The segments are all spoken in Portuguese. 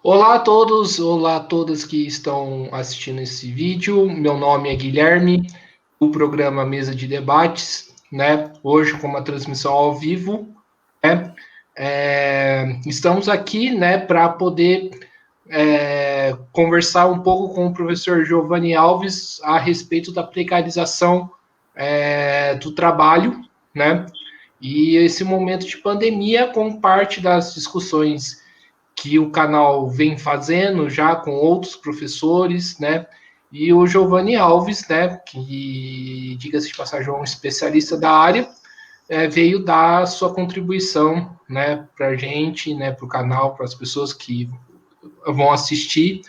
Olá a todos, olá a todas que estão assistindo esse vídeo. Meu nome é Guilherme, do programa Mesa de Debates, né? Hoje com uma transmissão ao vivo, né? Estamos aqui, né, para poder conversar um pouco com o professor Giovanni Alves a respeito da precarização do trabalho, né? E esse momento de pandemia, como parte das discussões que o canal vem fazendo já com outros professores, né? E o Giovanni Alves, né, que, diga-se de passagem, é um especialista da área, veio dar sua contribuição, né, para a gente, né, para o canal, para as pessoas que vão assistir,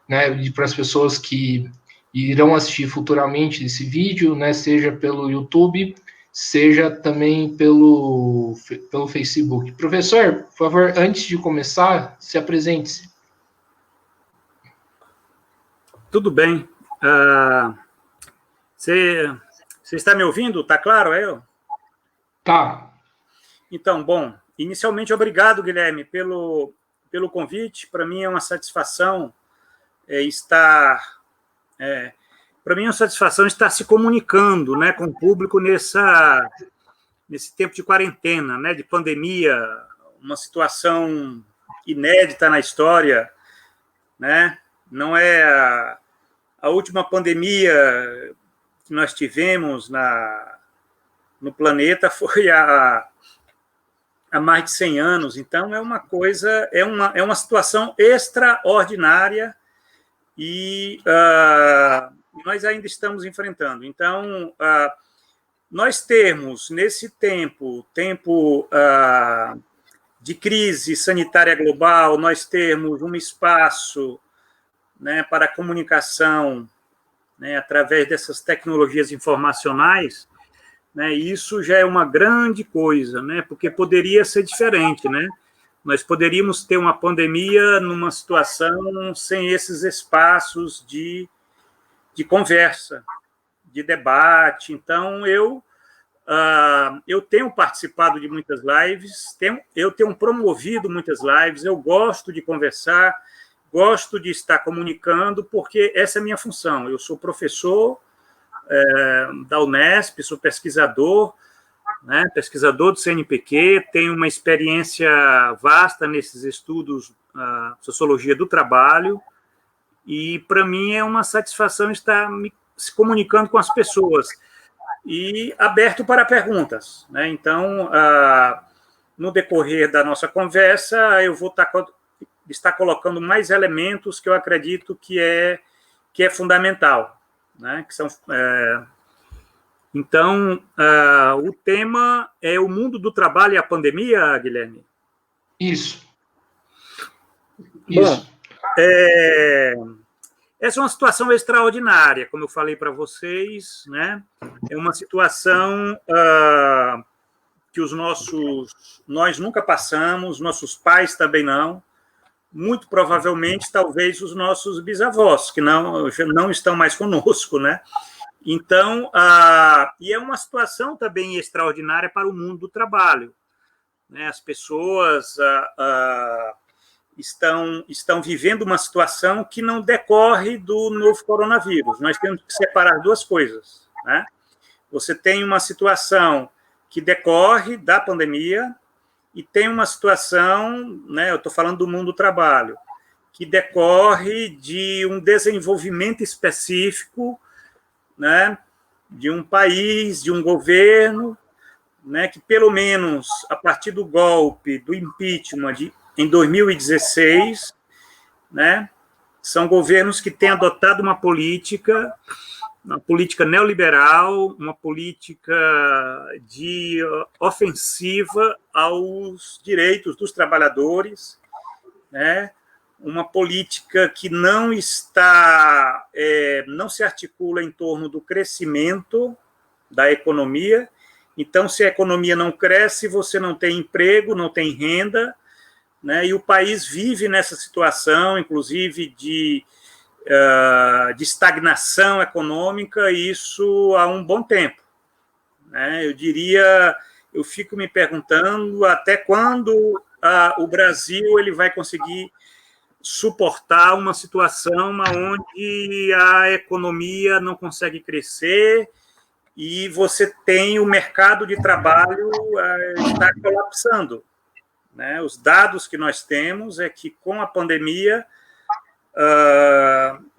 né, e para as pessoas que irão assistir futuramente esse vídeo, né, seja pelo YouTube, seja também pelo Facebook. Professor, por favor, antes de começar, se apresente-se. Tudo bem. Você está me ouvindo? Está claro, é? Tá. Então, bom, inicialmente, obrigado, Guilherme, pelo convite. Para mim é uma satisfação estar... para mim é uma satisfação estar se comunicando, né, com o público nesse tempo de quarentena, né, de pandemia, uma situação inédita na história, né? Não é a última pandemia que nós tivemos no planeta foi há mais de 100 anos. Então, é uma coisa, é uma situação extraordinária e nós ainda estamos enfrentando. Então, nós temos, nesse tempo de crise sanitária global, nós temos um espaço, né, para a comunicação, né, através dessas tecnologias informacionais, né, isso já é uma grande coisa, né, porque poderia ser diferente, né? Nós poderíamos ter uma pandemia numa situação sem esses espaços de conversa, de debate. Então, eu tenho participado de muitas lives, eu tenho promovido muitas lives, eu gosto de conversar, gosto de estar comunicando, porque essa é a minha função. Eu sou professor da Unesp, sou pesquisador, né, pesquisador do CNPq, tenho uma experiência vasta nesses estudos, sociologia do trabalho, e para mim é uma satisfação estar se comunicando com as pessoas e aberto para perguntas, né? Então, no decorrer da nossa conversa, eu vou estar colocando mais elementos que eu acredito que é fundamental, né? Que são, então, o tema é o mundo do trabalho e a pandemia, Guilherme? Isso. Bom, essa é uma situação extraordinária, como eu falei para vocês, né? É uma situação que nós nunca passamos, nossos pais também não, muito provavelmente, talvez, os nossos bisavós, que não estão mais conosco, né? Então, e é uma situação também extraordinária para o mundo do trabalho, né? As pessoas estão vivendo uma situação que não decorre do novo coronavírus. Nós temos que separar duas coisas, né? Você tem uma situação que decorre da pandemia e tem uma situação, né, eu estou falando do mundo do trabalho, que decorre de um desenvolvimento específico, né, de um país, de um governo, né, que pelo menos a partir do golpe, do impeachment em 2016, né, são governos que têm adotado uma política neoliberal, uma política de ofensiva aos direitos dos trabalhadores, né, uma política que não se articula em torno do crescimento da economia. Então, se a economia não cresce, você não tem emprego, não tem renda, né? E o país vive nessa situação, inclusive de estagnação econômica, isso há um bom tempo, né? Eu fico me perguntando até quando o Brasil ele vai conseguir suportar uma situação onde a economia não consegue crescer e você tem o mercado de trabalho está colapsando, né? Os dados que nós temos é que, com a pandemia,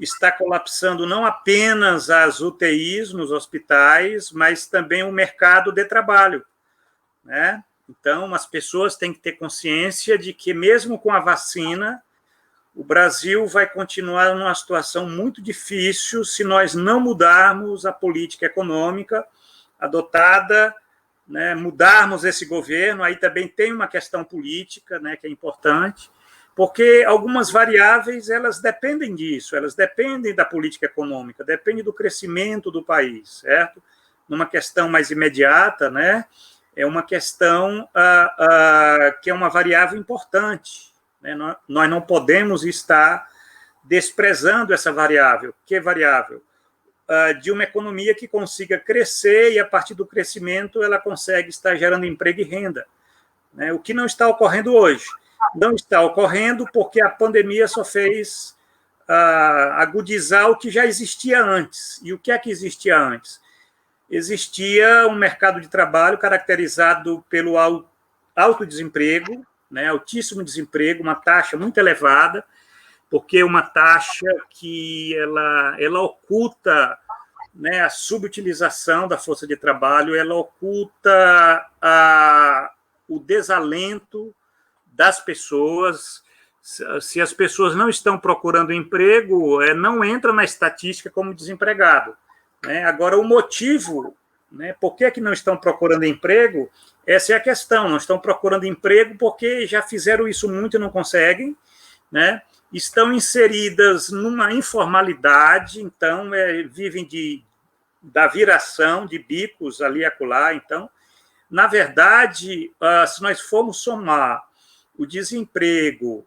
está colapsando não apenas as UTIs nos hospitais, mas também o mercado de trabalho, né? Então, as pessoas têm que ter consciência de que, mesmo com a vacina, o Brasil vai continuar numa situação muito difícil se nós não mudarmos a política econômica adotada, né, mudarmos esse governo. Aí também tem uma questão política, né, que é importante, porque algumas variáveis elas dependem disso, elas dependem da política econômica, dependem do crescimento do país, certo? Numa questão mais imediata, né, é uma questão que é uma variável importante, né? Nós não podemos estar desprezando essa variável. Que variável? De uma economia que consiga crescer e, a partir do crescimento, ela consegue estar gerando emprego e renda, né? O que não está ocorrendo hoje. Não está ocorrendo porque a pandemia só fez agudizar o que já existia antes. E o que é que existia antes? Existia um mercado de trabalho caracterizado pelo alto desemprego, né, altíssimo desemprego, uma taxa muito elevada, porque é uma taxa que ela oculta, né, a subutilização da força de trabalho, ela oculta o desalento das pessoas. Se as pessoas não estão procurando emprego, não entra na estatística como desempregado, né? Agora, o motivo, né, por que não estão procurando emprego, essa é a questão. Não estão procurando emprego porque já fizeram isso muito e não conseguem, né? Estão inseridas numa informalidade, então vivem da viração de bicos ali e acolá. Então, na verdade, se nós formos somar o desemprego,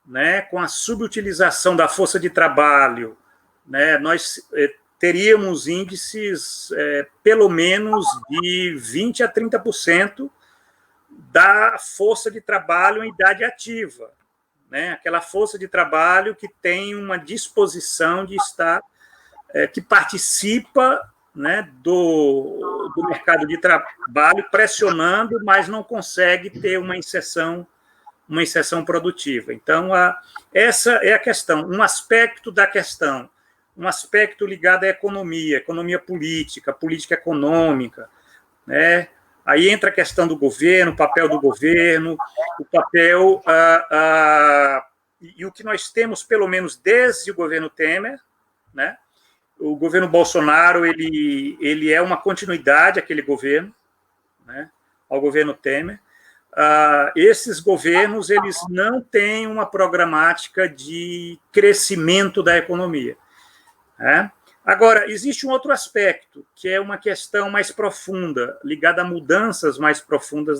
né, com a subutilização da força de trabalho, né, nós teríamos índices pelo menos de 20% a 30% da força de trabalho em idade ativa, né? Aquela força de trabalho que tem uma disposição de estar, que participa, né, do mercado de trabalho, pressionando, mas não consegue ter uma inserção produtiva. Então, essa é a questão, um aspecto da questão. Um aspecto ligado à economia política, política econômica, né? Aí entra a questão do governo, o papel do governo, o papel e o que nós temos, pelo menos desde o governo Temer, né? O governo Bolsonaro ele é uma continuidade àquele governo, né? Ao governo Temer. Esses governos eles não têm uma programática de crescimento da economia. Agora, existe um outro aspecto, que é uma questão mais profunda, ligada a mudanças mais profundas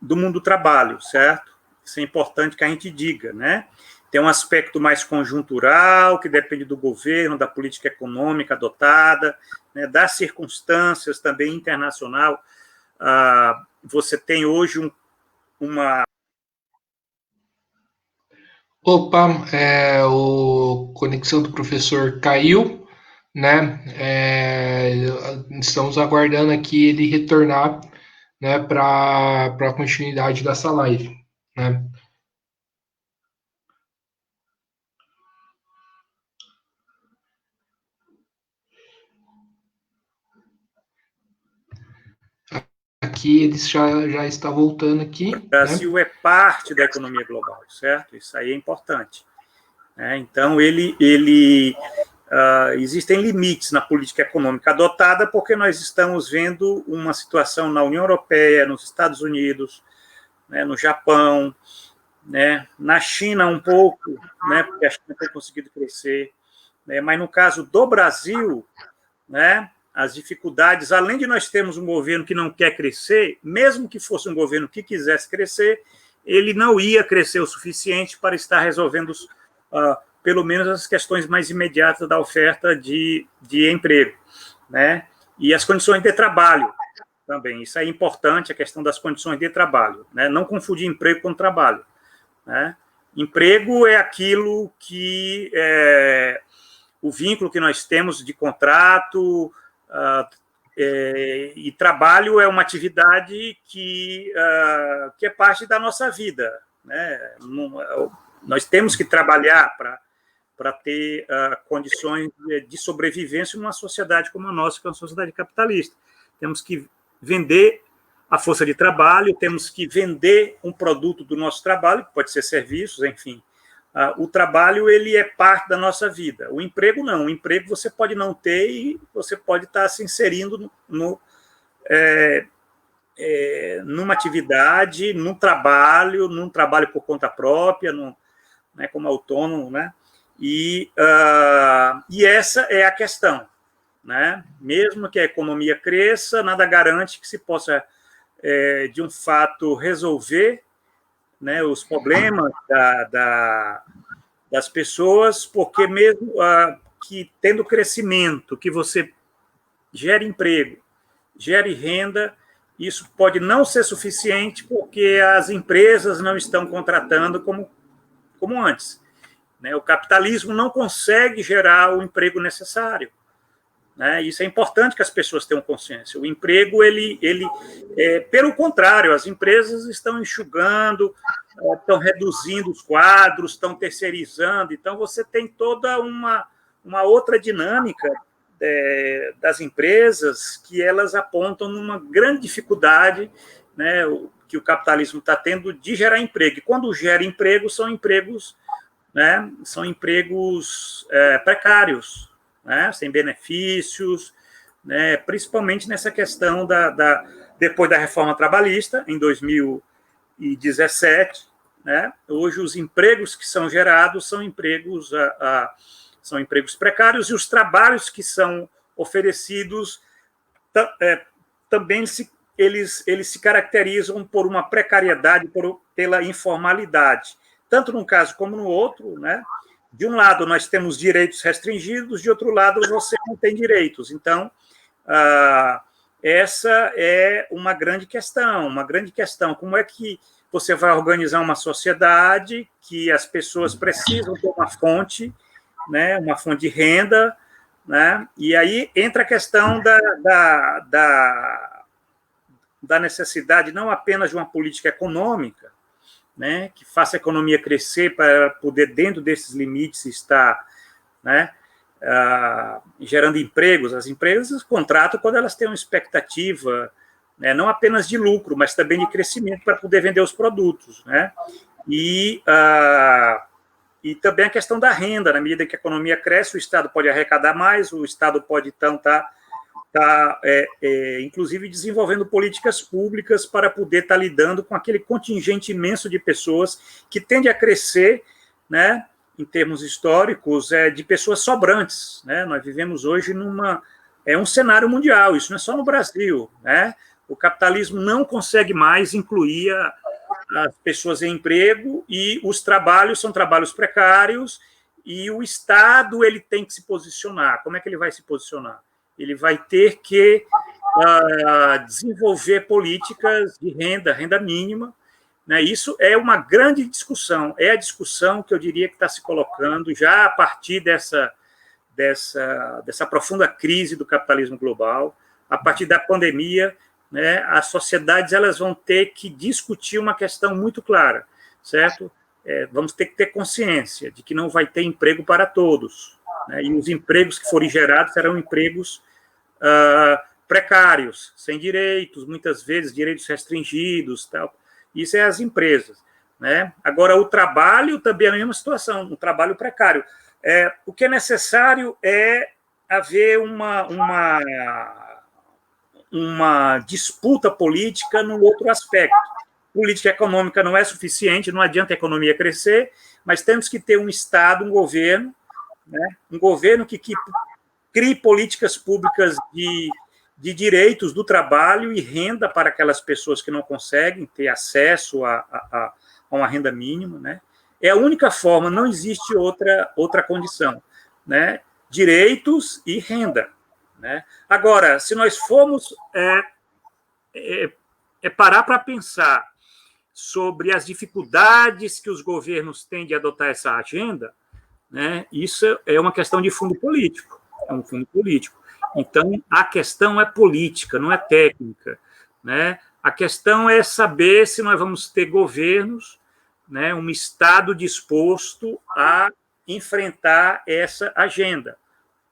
do mundo do trabalho, certo? Isso é importante que a gente diga, né? Tem um aspecto mais conjuntural, que depende do governo, da política econômica adotada, né, das circunstâncias também internacional. Você tem hoje uma... Opa, o conexão do professor caiu, né? Estamos aguardando aqui ele retornar, né, para a continuidade dessa live, né? Aqui ele já está voltando aqui. O Brasil, né, é parte da economia global, certo? Isso aí é importante. Então, existem limites na política econômica adotada, porque nós estamos vendo uma situação na União Europeia, nos Estados Unidos, né, no Japão, né, na China um pouco, né, porque a China tem conseguido crescer, né, mas no caso do Brasil, né, as dificuldades, além de nós termos um governo que não quer crescer, mesmo que fosse um governo que quisesse crescer, ele não ia crescer o suficiente para estar resolvendo pelo menos as questões mais imediatas da oferta de emprego, né? E as condições de trabalho também. Isso é importante, a questão das condições de trabalho, né? Não confundir emprego com trabalho. né? Emprego é aquilo que o vínculo que nós temos de contrato, e trabalho é uma atividade que é parte da nossa vida, né? Nós temos que trabalhar para ter condições de sobrevivência numa sociedade como a nossa, que é uma sociedade capitalista. Temos que vender a força de trabalho, temos que vender um produto do nosso trabalho, que pode ser serviços, enfim. O trabalho, ele é parte da nossa vida. O emprego, não. O emprego você pode não ter e você pode estar se inserindo numa atividade, num trabalho por conta própria, né, como autônomo, né? E essa é a questão, né? Mesmo que a economia cresça, nada garante que se possa, de um fato, resolver, né, os problemas das pessoas, porque mesmo que tendo crescimento, que você gere emprego, gere renda, isso pode não ser suficiente porque as empresas não estão contratando como antes, né? O capitalismo não consegue gerar o emprego necessário, né? Isso é importante que as pessoas tenham consciência. O emprego, pelo contrário, as empresas estão enxugando, estão reduzindo os quadros, estão terceirizando. Então, você tem toda uma outra dinâmica das empresas que elas apontam numa grande dificuldade, né, que o capitalismo está tendo de gerar emprego. E quando gera emprego, são empregos, né, precários, né, sem benefícios, né, principalmente nessa questão depois da reforma trabalhista, em 2017, né, hoje os empregos que são gerados são empregos precários, e os trabalhos que são oferecidos também eles se caracterizam por uma precariedade, pela informalidade, tanto num caso como no outro, né? De um lado, nós temos direitos restringidos, de outro lado, você não tem direitos. Então, essa é uma grande questão. Como é que você vai organizar uma sociedade que as pessoas precisam ter uma fonte, né, uma fonte de renda, né? E aí entra a questão da necessidade não apenas de uma política econômica, né, que faça a economia crescer para poder, dentro desses limites, estar, né, gerando empregos. As empresas contratam quando elas têm uma expectativa, né, não apenas de lucro, mas também de crescimento para poder vender os produtos, né? E também a questão da renda. Na medida que a economia cresce, o Estado pode arrecadar mais, o Estado pode, então, estar inclusive, desenvolvendo políticas públicas para poder estar lidando com aquele contingente imenso de pessoas que tende a crescer, né, em termos históricos, de pessoas sobrantes, né? Nós vivemos hoje um cenário mundial, isso não é só no Brasil, né? O capitalismo não consegue mais incluir as pessoas em emprego, e os trabalhos são trabalhos precários, e o Estado, ele tem que se posicionar. Como é que ele vai se posicionar? Ele vai ter que desenvolver políticas de renda mínima, né? Isso é uma grande discussão, é a discussão que eu diria que está se colocando já a partir dessa profunda crise do capitalismo global, a partir da pandemia, né? As sociedades, elas vão ter que discutir uma questão muito clara, certo? Vamos ter que ter consciência de que não vai ter emprego para todos, né? E os empregos que forem gerados serão empregos precários, sem direitos, muitas vezes direitos restringidos, tal. Isso é as empresas, né? Agora, o trabalho também é a mesma situação, um trabalho precário. O que é necessário é haver uma disputa política no outro aspecto. Política econômica não é suficiente, não adianta a economia crescer, mas temos que ter um Estado, um governo, né? Um governo que crie políticas públicas de direitos do trabalho e renda para aquelas pessoas que não conseguem ter acesso a uma renda mínima, né? É a única forma, não existe outra condição, né? Direitos e renda, né? Agora, se nós formos parar para pensar sobre as dificuldades que os governos têm de adotar essa agenda, né, isso é uma questão de fundo político, é um fundo político. Então, a questão é política, não é técnica, né? A questão é saber se nós vamos ter governos, né, um Estado disposto a enfrentar essa agenda.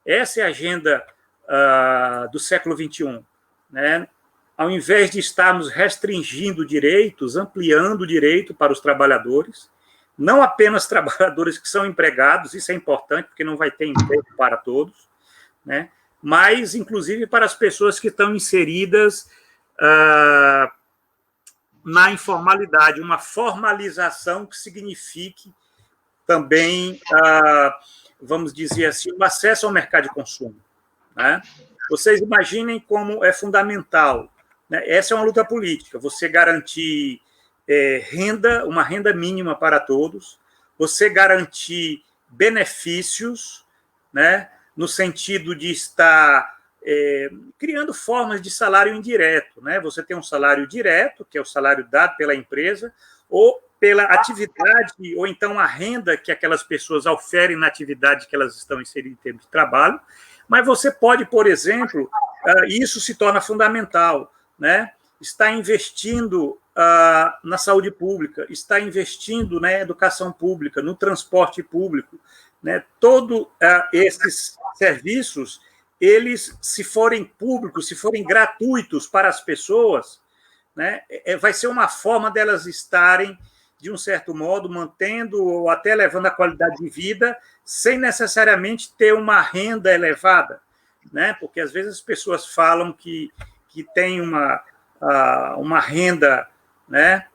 Essa é a agenda do século XXI, né? Ao invés de estarmos restringindo direitos, ampliando o direito para os trabalhadores, não apenas trabalhadores que são empregados, isso é importante, porque não vai ter emprego para todos, né? Mas, inclusive, para as pessoas que estão inseridas na informalidade, uma formalização que signifique também, vamos dizer assim, o acesso ao mercado de consumo, né? Vocês imaginem como é fundamental, né? Essa é uma luta política, você garantir uma renda mínima para todos, você garantir benefícios, né, no sentido de estar criando formas de salário indireto, né? Você tem um salário direto, que é o salário dado pela empresa, ou pela atividade, ou então a renda que aquelas pessoas oferem na atividade que elas estão inseridas em termos de trabalho. Mas você pode, por exemplo, isso se torna fundamental, né? Está investindo na saúde pública, está investindo na educação pública, no transporte público, né? Todos esses serviços, eles, se forem públicos, se forem gratuitos para as pessoas, né, vai ser uma forma delas estarem, de um certo modo, mantendo ou até elevando a qualidade de vida, sem necessariamente ter uma renda elevada, né? Porque às vezes as pessoas falam que tem uma renda, né,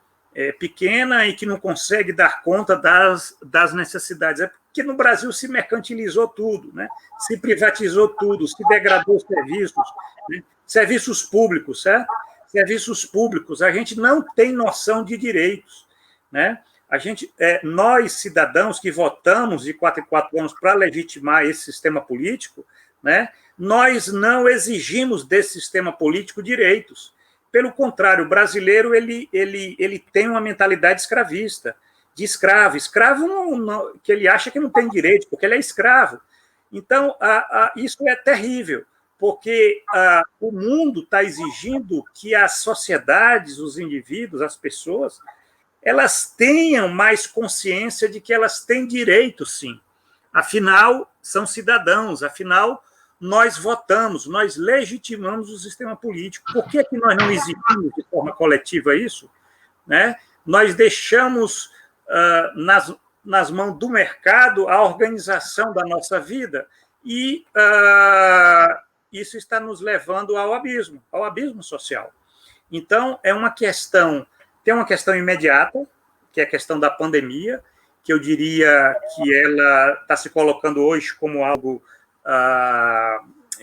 pequena e que não consegue dar conta das necessidades. É porque no Brasil se mercantilizou tudo, né? Se privatizou tudo, se degradou os serviços, né? Serviços públicos, certo? Serviços públicos, a gente não tem noção de direitos, né? Nós, cidadãos que votamos de 4 em 4 anos para legitimar esse sistema político, né, nós não exigimos desse sistema político direitos. Pelo contrário, o brasileiro ele tem uma mentalidade escravista, de escravo. Escravo que ele acha que não tem direito, porque ele é escravo. Então, isso é terrível, porque o mundo está exigindo que as sociedades, os indivíduos, as pessoas, elas tenham mais consciência de que elas têm direito, sim. Afinal, são cidadãos, afinal, nós votamos, nós legitimamos o sistema político. Por que nós não exigimos de forma coletiva isso, né? Nós deixamos nas mãos do mercado a organização da nossa vida e isso está nos levando ao abismo social. Então, tem uma questão imediata, que é a questão da pandemia, que eu diria que ela está se colocando hoje como algo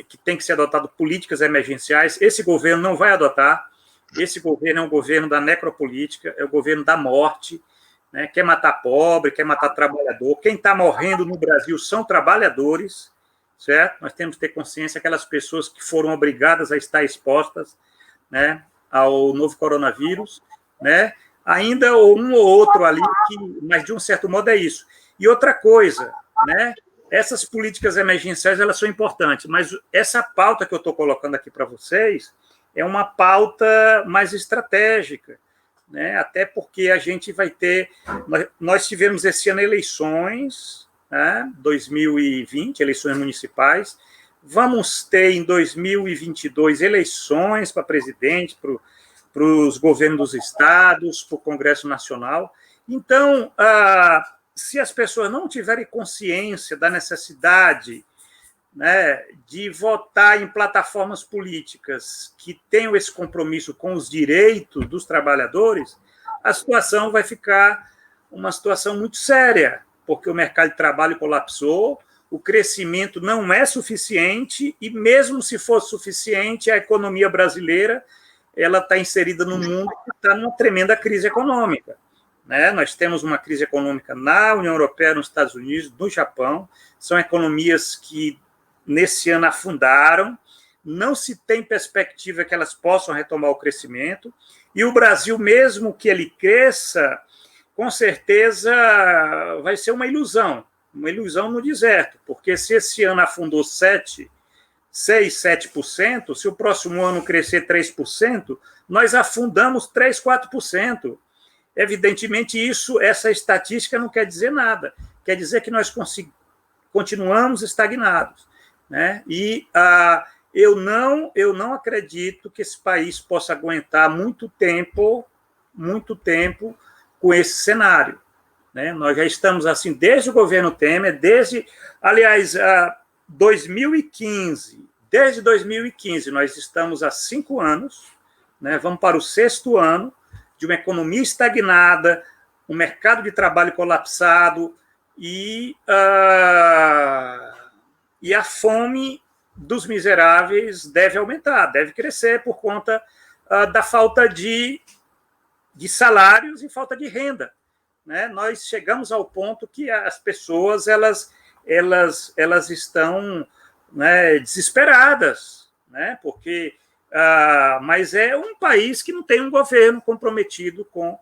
que tem que ser adotado, políticas emergenciais. Esse governo não vai adotar. Esse governo é um governo da necropolítica, é o governo da morte, né? Quer matar pobre, quer matar trabalhador. Quem está morrendo no Brasil são trabalhadores, certo? Nós temos que ter consciência, aquelas pessoas que foram obrigadas a estar expostas, né, ao novo coronavírus, né? Ainda um ou outro ali, mas de um certo modo é isso. E outra coisa, né? Essas políticas emergenciais, elas são importantes, mas essa pauta que eu estou colocando aqui para vocês é uma pauta mais estratégica, né? Até porque a gente vai ter... Nós tivemos esse ano eleições, né? 2020, eleições municipais. Vamos ter em 2022 eleições para presidente, para os governos dos estados, para o Congresso Nacional. Então, se as pessoas não tiverem consciência da necessidade, né, de votar em plataformas políticas que tenham esse compromisso com os direitos dos trabalhadores, a situação vai ficar uma situação muito séria, porque o mercado de trabalho colapsou, o crescimento não é suficiente, e mesmo se fosse suficiente, a economia brasileira ela está inserida num mundo que está numa tremenda crise econômica, né? Nós temos uma crise econômica na União Europeia, nos Estados Unidos, no Japão, são economias que nesse ano afundaram, não se tem perspectiva que elas possam retomar o crescimento, e o Brasil, mesmo que ele cresça, com certeza vai ser uma ilusão no deserto, porque se esse ano afundou 6, 7%, se o próximo ano crescer 3%, nós afundamos 3, 4%. Evidentemente, essa estatística não quer dizer nada, quer dizer que nós continuamos estagnados, né? E eu não acredito que esse país possa aguentar muito tempo com esse cenário, né? Nós já estamos assim desde o governo Temer, aliás, 2015, desde 2015 nós estamos há 5 anos, né? Vamos para o 6º ano de uma economia estagnada, um mercado de trabalho colapsado e a fome dos miseráveis deve aumentar, deve crescer por conta da falta de salários e falta de renda, né? Nós chegamos ao ponto que as pessoas elas estão, né, desesperadas, né? Porque mas é um país que não tem um governo comprometido com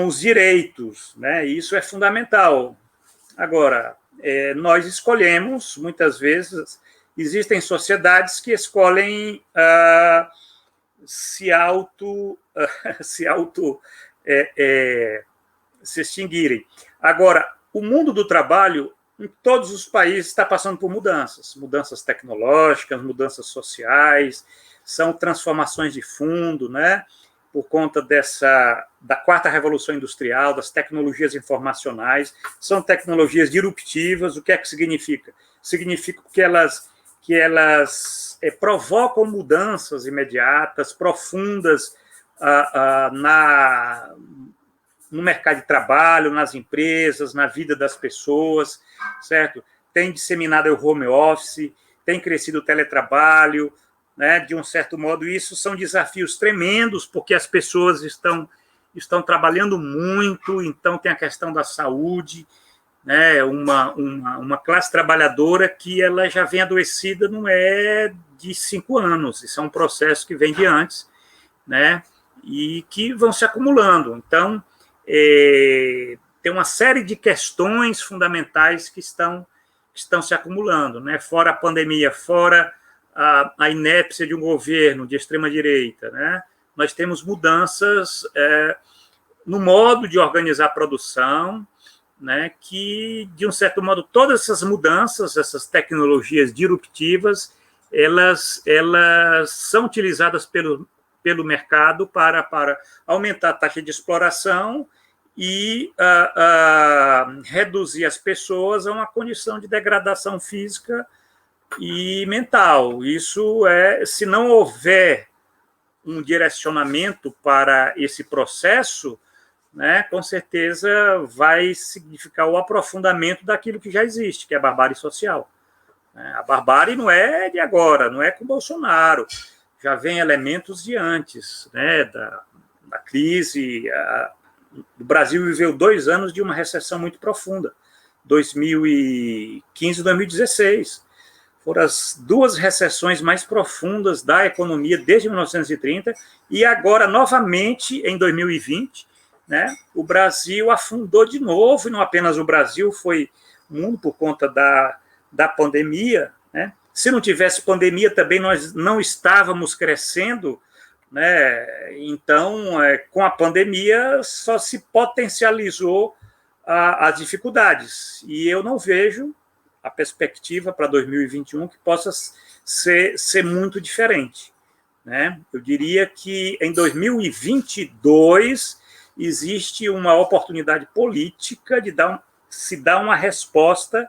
os direitos, né? E isso é fundamental. Agora, nós escolhemos, muitas vezes, existem sociedades que escolhem se extinguirem. Agora, o mundo do trabalho, em todos os países, está passando por mudanças tecnológicas, mudanças sociais, são transformações de fundo, né? Por conta da 4ª Revolução Industrial, das tecnologias informacionais, são tecnologias disruptivas. O que é que significa? Significa que elas provocam mudanças imediatas, profundas no mercado de trabalho, nas empresas, na vida das pessoas, certo? Tem disseminado o home office, tem crescido o teletrabalho, né? De um certo modo, isso são desafios tremendos, porque as pessoas estão trabalhando muito, então tem a questão da saúde, né? Uma classe trabalhadora que ela já vem adoecida, não é de 5 anos, isso é um processo que vem de antes, né? E que vão se acumulando. Então, tem uma série de questões fundamentais que estão se acumulando, né? Fora a pandemia, fora a inépcia de um governo de extrema-direita, né? Nós temos mudanças no modo de organizar a produção, né? Que, de um certo modo, todas essas mudanças, essas tecnologias disruptivas, elas são utilizadas pelo mercado para aumentar a taxa de exploração e reduzir as pessoas a uma condição de degradação física e mental. Isso se não houver um direcionamento para esse processo, né, com certeza vai significar o aprofundamento daquilo que já existe, que é a barbárie social. A barbárie não é de agora, não é com Bolsonaro, já vem elementos de antes, né, da crise. O Brasil viveu 2 anos de uma recessão muito profunda, 2015 e 2016. Foram as 2 recessões mais profundas da economia desde 1930, e agora, novamente, em 2020, né, o Brasil afundou de novo, e não apenas o Brasil, foi o mundo por conta da pandemia, né? Se não tivesse pandemia, também nós não estávamos crescendo, né? Então, com a pandemia, só se potencializou as dificuldades, e eu não vejo a perspectiva para 2021 que possa ser muito diferente, né? Eu diria que em 2022 existe uma oportunidade política de se dar uma resposta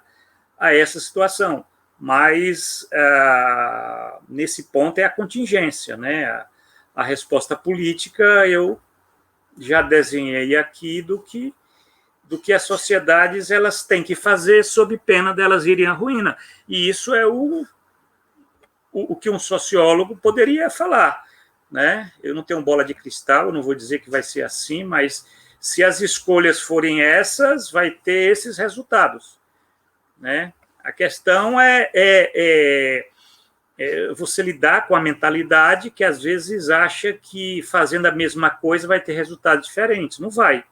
a essa situação, mas nesse ponto é a contingência, né? A resposta política eu já desenhei aqui do que as sociedades elas têm que fazer sob pena delas irem à ruína. E isso é o que um sociólogo poderia falar, né? Eu não tenho bola de cristal, eu não vou dizer que vai ser assim, mas se as escolhas forem essas, vai ter esses resultados, né? A questão é você lidar com a mentalidade que, às vezes, acha que fazendo a mesma coisa vai ter resultados diferentes. Não vai,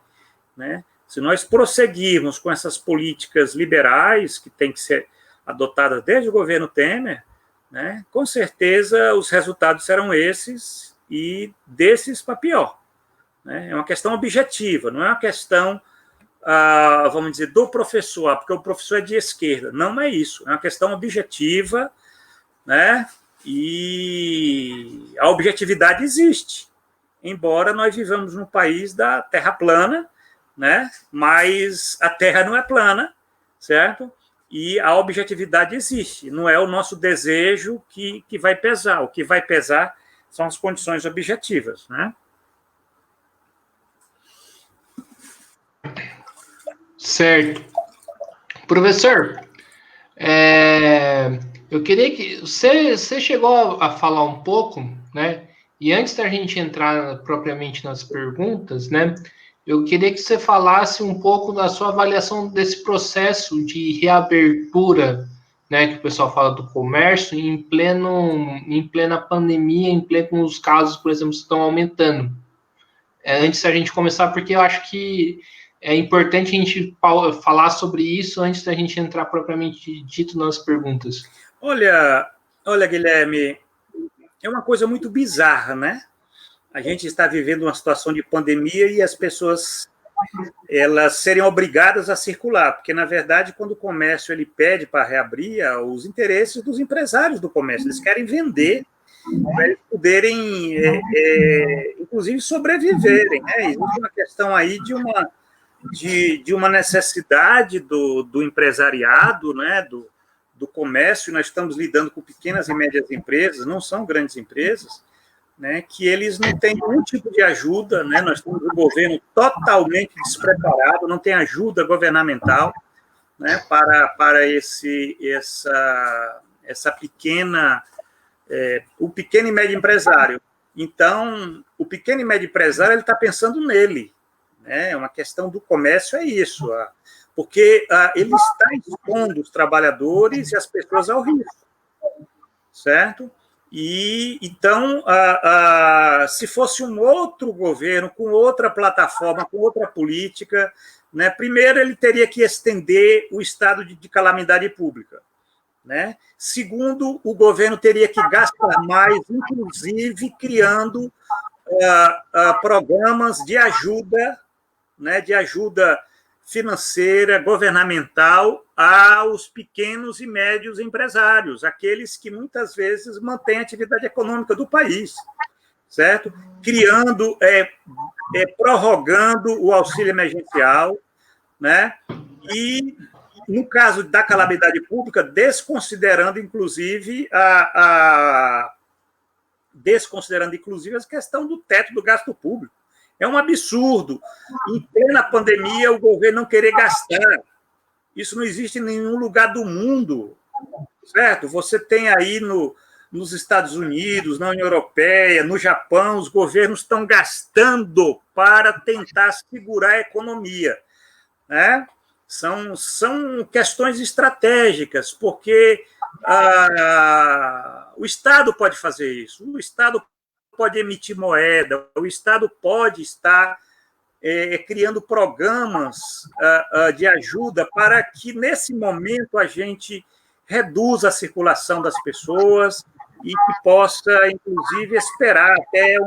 né? Se nós prosseguirmos com essas políticas liberais, que têm que ser adotadas desde o governo Temer, né, com certeza os resultados serão esses, e desses para pior. Né? É uma questão objetiva, não é uma questão, vamos dizer, do professor, porque o professor é de esquerda. Não é isso, é uma questão objetiva, né? E a objetividade existe, embora nós vivamos num país da terra plana, né? Mas a Terra não é plana, certo? E a objetividade existe. Não é o nosso desejo que vai pesar. O que vai pesar são as condições objetivas, né? Certo. Professor, eu queria que você chegou a falar um pouco, né? E antes da gente entrar propriamente nas perguntas, né? Eu queria que você falasse um pouco da sua avaliação desse processo de reabertura, né, que o pessoal fala do comércio, em plena pandemia, em plenos casos, por exemplo, estão aumentando. Antes da gente começar, porque eu acho que é importante a gente falar sobre isso antes da gente entrar propriamente dito nas perguntas. Olha, Guilherme, é uma coisa muito bizarra, né? A gente está vivendo uma situação de pandemia e as pessoas elas serem obrigadas a circular, porque, na verdade, quando o comércio ele pede para reabrir, os interesses dos empresários do comércio, eles querem vender para eles poderem, inclusive, sobreviverem. Né? Existe uma questão aí de uma necessidade do empresariado, né? do comércio. Nós estamos lidando com pequenas e médias empresas, não são grandes empresas, né, que eles não têm nenhum tipo de ajuda, né? Nós temos um governo totalmente despreparado, não tem ajuda governamental, né, para essa pequena, o pequeno e médio empresário. Então, o pequeno e médio empresário ele está pensando nele, né? É uma questão do comércio, é isso, porque ele está expondo os trabalhadores e as pessoas ao risco, certo? E então, se fosse um outro governo, com outra plataforma, com outra política, né, primeiro ele teria que estender o estado de calamidade pública. Né? Segundo, o governo teria que gastar mais, inclusive criando programas de ajuda, né, de ajuda financeira, governamental, aos pequenos e médios empresários, aqueles que muitas vezes mantêm a atividade econômica do país, certo? Criando, prorrogando o auxílio emergencial, né? E, no caso da calamidade pública, desconsiderando, inclusive, desconsiderando, inclusive, a questão do teto do gasto público. É um absurdo. Em plena pandemia, o governo não querer gastar. Isso não existe em nenhum lugar do mundo, certo? Você tem aí nos Estados Unidos, na União Europeia, no Japão, os governos estão gastando para tentar segurar a economia, né? São questões estratégicas, porque o Estado pode fazer isso, o Estado pode emitir moeda, o Estado pode estar criando programas de ajuda para que, nesse momento, a gente reduza a circulação das pessoas e que possa, inclusive, esperar até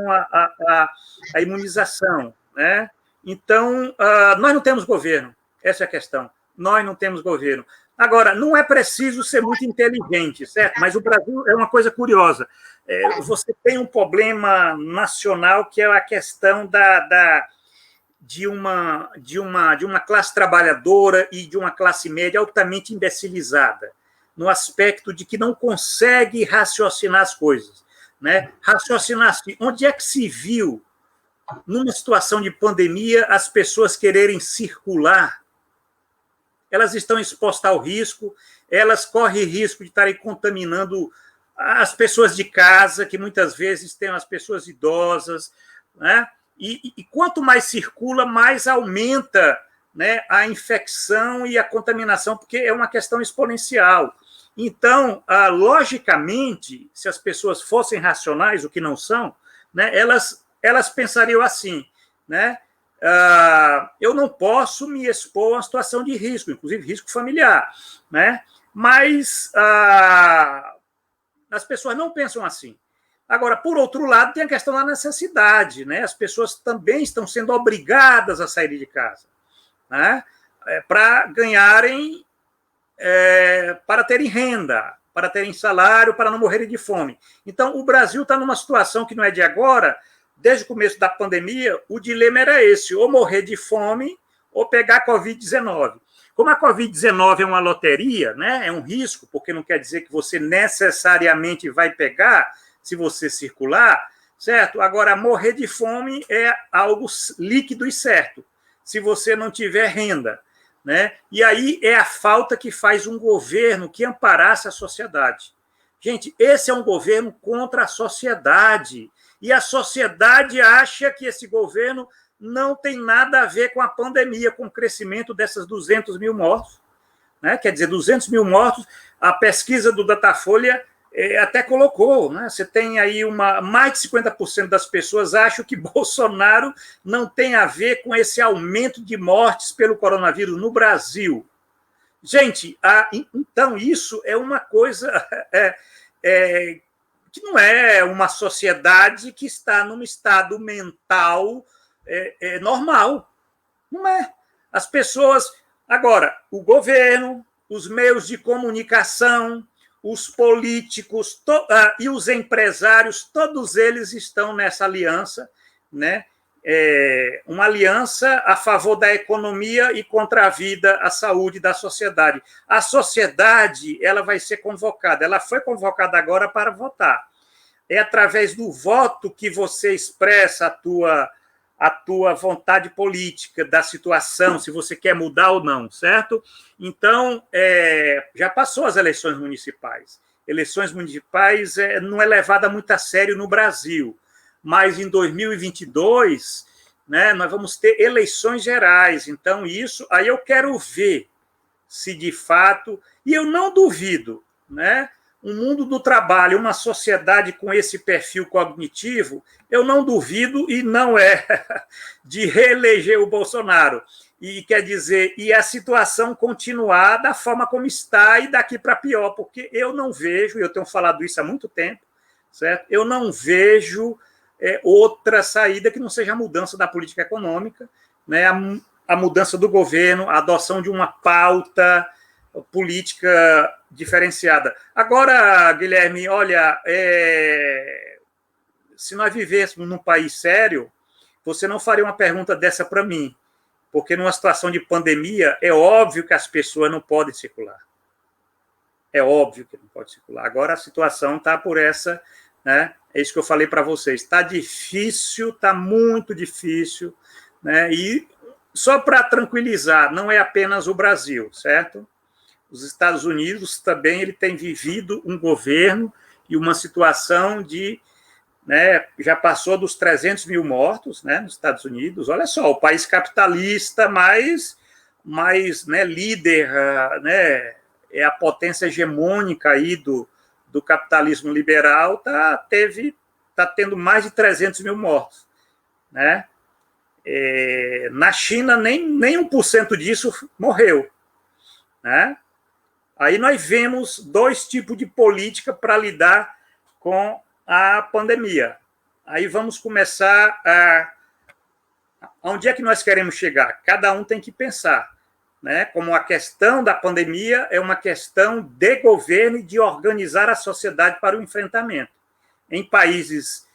a imunização. Né? Então, nós não temos governo, essa é a questão. Nós não temos governo. Agora, não é preciso ser muito inteligente, certo? Mas o Brasil é uma coisa curiosa. Você tem um problema nacional que é a questão de uma classe trabalhadora e de uma classe média altamente imbecilizada, no aspecto de que não consegue raciocinar as coisas. Né? Raciocinar assim, onde é que se viu, numa situação de pandemia, as pessoas quererem circular? Elas estão expostas ao risco, elas correm risco de estarem contaminando as pessoas de casa, que muitas vezes têm as pessoas idosas, né? E quanto mais circula, mais aumenta, né, a infecção e a contaminação, porque é uma questão exponencial. Então, logicamente, se as pessoas fossem racionais, o que não são, né, elas pensariam assim, né? Eu não posso me expor a uma situação de risco, inclusive risco familiar, né? Mas as pessoas não pensam assim. Agora, por outro lado, tem a questão da necessidade, né? As pessoas também estão sendo obrigadas a sair de casa, né? Para ganharem, para terem renda, para terem salário, para não morrerem de fome. Então, o Brasil está numa situação que não é de agora. Desde o começo da pandemia, o dilema era esse, ou morrer de fome ou pegar a Covid-19. Como a Covid-19 é uma loteria, né, é um risco, porque não quer dizer que você necessariamente vai pegar se você circular, certo? Agora, morrer de fome é algo líquido e certo, se você não tiver renda, né? E aí é a falta que faz um governo que amparasse a sociedade. Gente, esse é um governo contra a sociedade. E a sociedade acha que esse governo não tem nada a ver com a pandemia, com o crescimento dessas 200 mil mortos. Né? Quer dizer, 200 mil mortos, a pesquisa do Datafolha até colocou. Né? Você tem aí mais de 50% das pessoas acham que Bolsonaro não tem a ver com esse aumento de mortes pelo coronavírus no Brasil. Gente, então isso é uma coisa... que não é uma sociedade que está num estado mental normal. Não é. As pessoas... Agora, o governo, os meios de comunicação, os políticos e os empresários, todos eles estão nessa aliança, né? Uma aliança a favor da economia e contra a vida, a saúde da sociedade. A sociedade, ela vai ser convocada, ela foi convocada agora para votar. É através do voto que você expressa a tua vontade política da situação, se você quer mudar ou não, certo? Então, já passou as eleições municipais. Eleições municipais não é levada muito a sério no Brasil, mas em 2022, né, nós vamos ter eleições gerais. Então, isso, aí eu quero ver se de fato, e eu não duvido, né, um mundo do trabalho, uma sociedade com esse perfil cognitivo, eu não duvido, e não é de reeleger o Bolsonaro. E quer dizer, e a situação continuar da forma como está e daqui para pior, porque eu não vejo, e eu tenho falado isso há muito tempo, certo? Eu não vejo outra saída que não seja a mudança da política econômica, né? A mudança do governo, a adoção de uma pauta política diferenciada. Agora, Guilherme, olha, se nós vivêssemos num país sério, você não faria uma pergunta dessa para mim, porque numa situação de pandemia, é óbvio que as pessoas não podem circular. É óbvio que não pode circular. Agora a situação está por essa, né? É isso que eu falei para vocês. Está difícil, está muito difícil, né? E só para tranquilizar, não é apenas o Brasil, certo? Os Estados Unidos também ele tem vivido um governo e uma situação de, né, já passou dos 300 mil mortos, né, nos Estados Unidos. Olha só, o país capitalista mais né, líder, né, é a potência hegemônica aí do capitalismo liberal, tá tendo mais de 300 mil mortos, né? Na China, nem 1% disso morreu, né? Aí nós vemos dois tipos de política para lidar com a pandemia. Aí vamos começar onde é que nós queremos chegar? Cada um tem que pensar, né? Como a questão da pandemia é uma questão de governo e de organizar a sociedade para o enfrentamento. Em países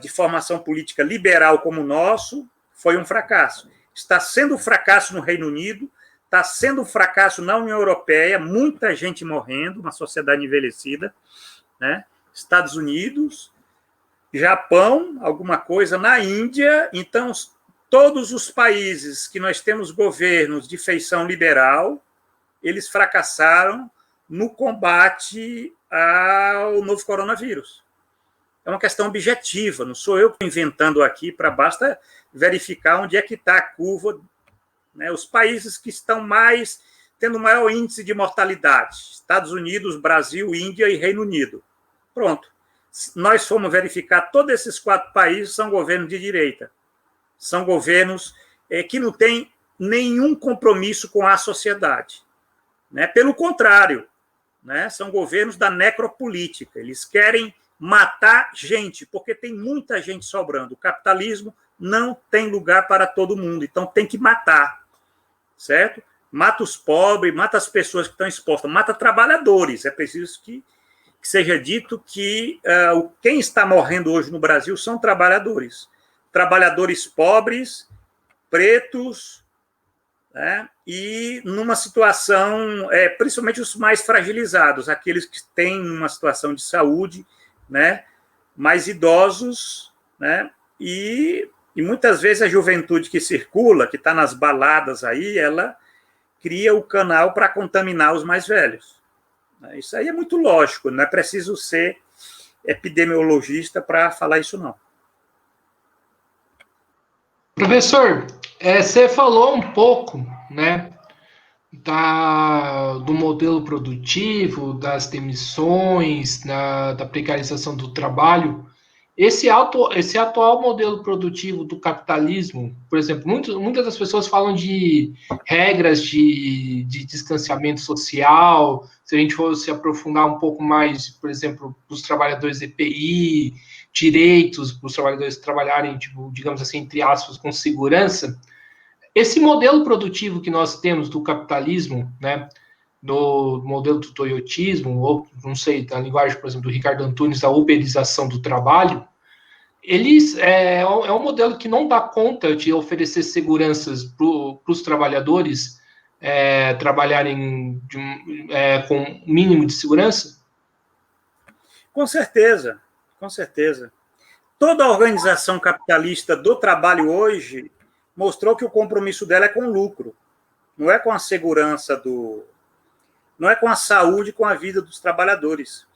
de formação política liberal como o nosso, foi um fracasso. Está sendo um fracasso no Reino Unido, está sendo um fracasso na União Europeia, muita gente morrendo, uma sociedade envelhecida, né? Estados Unidos, Japão, alguma coisa, na Índia. Então, todos os países que nós temos governos de feição liberal, eles fracassaram no combate ao novo coronavírus. É uma questão objetiva, não sou eu inventando aqui, basta verificar onde é que está a curva, né? Os países que estão mais tendo o maior índice de mortalidade. Estados Unidos, Brasil, Índia e Reino Unido. Pronto. Nós fomos verificar, todos esses 4 países são governos de direita. São governos que não têm nenhum compromisso com a sociedade. Né? Pelo contrário, né? São governos da necropolítica. Eles querem matar gente, porque tem muita gente sobrando. O capitalismo não tem lugar para todo mundo, então tem que matar, certo? Mata os pobres, mata as pessoas que estão expostas, mata trabalhadores. É preciso que seja dito que quem está morrendo hoje no Brasil são trabalhadores. Trabalhadores pobres, pretos, né? E numa situação, principalmente os mais fragilizados, aqueles que têm uma situação de saúde, né? Mais idosos, né? E muitas vezes a juventude que circula, que está nas baladas aí, ela cria o canal para contaminar os mais velhos. Isso aí é muito lógico, não é preciso ser epidemiologista para falar isso, não. Professor, você falou um pouco, né, do modelo produtivo, das demissões, da precarização do trabalho. Esse atual modelo produtivo do capitalismo, por exemplo, muitas das pessoas falam de regras de distanciamento social. Se a gente for se aprofundar um pouco mais, por exemplo, dos trabalhadores EPI, direitos para os trabalhadores trabalharem, tipo, digamos assim, entre aspas, com segurança. Esse modelo produtivo que nós temos do capitalismo, né, do modelo do toyotismo, ou, não sei, da linguagem, por exemplo, do Ricardo Antunes, da uberização do trabalho, eles um modelo que não dá conta de oferecer seguranças para os trabalhadores trabalharem com mínimo de segurança? Com certeza, com certeza. Toda a organização capitalista do trabalho hoje mostrou que o compromisso dela é com o lucro, não é com a segurança não é com a saúde, com a vida dos trabalhadores.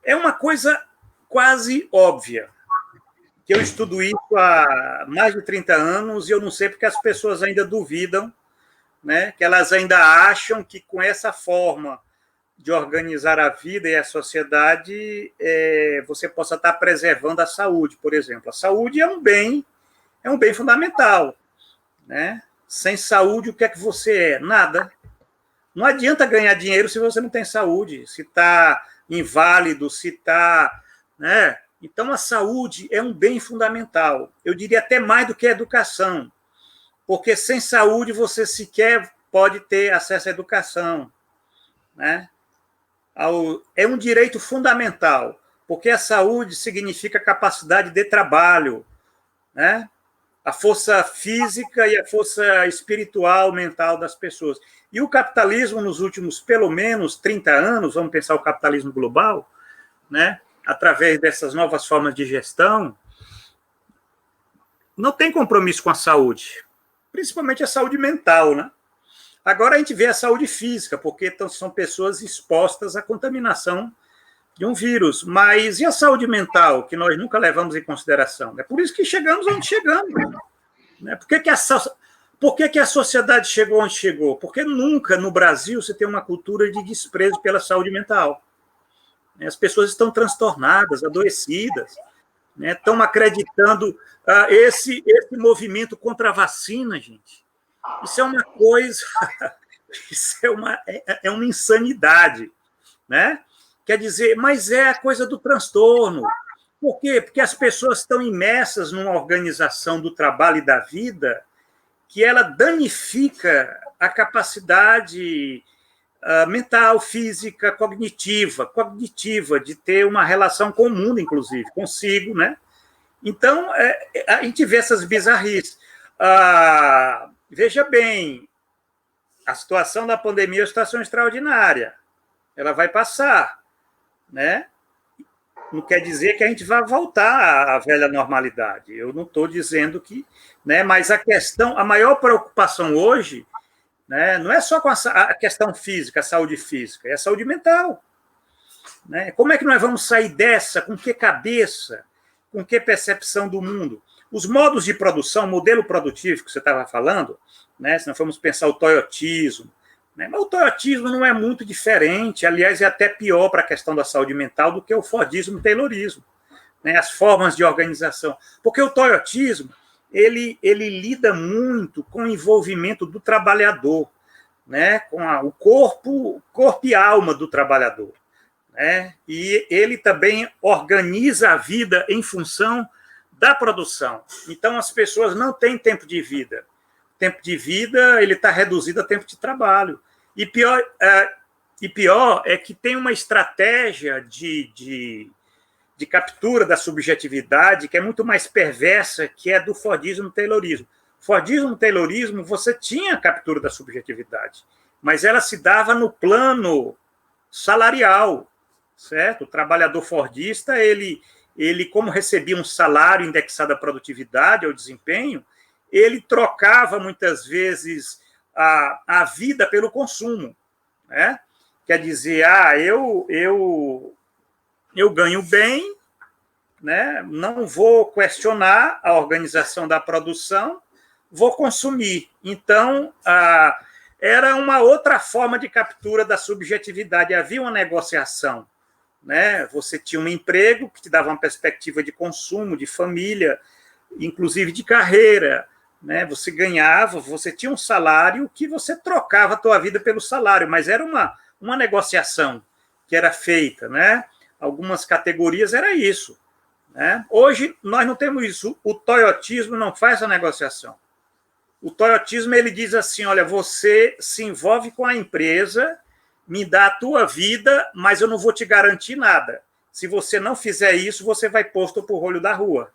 É uma coisa quase óbvia, que eu estudo isso há mais de 30 anos e eu não sei porque as pessoas ainda duvidam, né, que elas ainda acham que com essa forma de organizar a vida e a sociedade, você possa estar preservando a saúde, por exemplo. A saúde é um bem fundamental, né? Sem saúde, o que é que você é? Nada. Não adianta ganhar dinheiro se você não tem saúde, se está inválido, se está, né? Então, a saúde é um bem fundamental. Eu diria até mais do que a educação, porque sem saúde você sequer pode ter acesso à educação, né? É um direito fundamental, porque a saúde significa capacidade de trabalho, né? A força física e a força espiritual, mental das pessoas. E o capitalismo, nos últimos, pelo menos, 30 anos, vamos pensar o capitalismo global, né? Através dessas novas formas de gestão, não tem compromisso com a saúde, principalmente a saúde mental, né? Agora a gente vê a saúde física, porque são pessoas expostas à contaminação de um vírus. Mas e a saúde mental, que nós nunca levamos em consideração? É por isso que chegamos onde chegamos. Né? Por que a sociedade chegou onde chegou? Porque nunca no Brasil você tem uma cultura de desprezo pela saúde mental. As pessoas estão transtornadas, adoecidas, né? Estão acreditando esse movimento contra a vacina, gente. Isso é uma coisa, isso é uma insanidade, né? Quer dizer, mas é a coisa do transtorno. Por quê? Porque as pessoas estão imersas numa organização do trabalho e da vida que ela danifica a capacidade mental, física, cognitiva de ter uma relação com o mundo, inclusive, consigo, né? Então, a gente vê essas bizarrices. Veja bem, a situação da pandemia é uma situação extraordinária. Ela vai passar, né? Não quer dizer que a gente vai voltar à velha normalidade. Eu não estou dizendo que... Né? Mas a maior preocupação hoje, né, não é só com a questão física, a saúde física, é a saúde mental. Né? Como é que nós vamos sair dessa? Com que cabeça? Com que percepção do mundo? Os modos de produção, o modelo produtivo que você estava falando, né, se nós formos pensar o toyotismo, né? Mas o toyotismo não é muito diferente, aliás, é até pior para a questão da saúde mental do que o fordismo e o taylorismo, né? As formas de organização. Porque o toyotismo, ele lida muito com o envolvimento do trabalhador, né? Com o corpo e alma do trabalhador, né? E ele também organiza a vida em função da produção. Então, as pessoas não têm tempo de vida. O tempo de vida ele está reduzido a tempo de trabalho. E pior é que tem uma estratégia de captura da subjetividade que é muito mais perversa, que é do fordismo e taylorismo. Fordismo e taylorismo, você tinha a captura da subjetividade, mas ela se dava no plano salarial, certo? O trabalhador fordista, ele como recebia um salário indexado à produtividade, ao desempenho, ele trocava muitas vezes a vida pelo consumo, né? Quer dizer, eu ganho bem, né? Não vou questionar a organização da produção, vou consumir. Então, era uma outra forma de captura da subjetividade. Havia uma negociação, né? Você tinha um emprego que te dava uma perspectiva de consumo, de família, inclusive de carreira, né? Você ganhava, você tinha um salário que você trocava a tua vida pelo salário, mas era uma negociação que era feita, né? Algumas categorias era isso, né? Hoje nós não temos isso. O toyotismo não faz essa negociação. O toyotismo ele diz assim: olha, você se envolve com a empresa, me dá a tua vida, mas eu não vou te garantir nada. Se você não fizer isso, você vai posto para o olho da rua.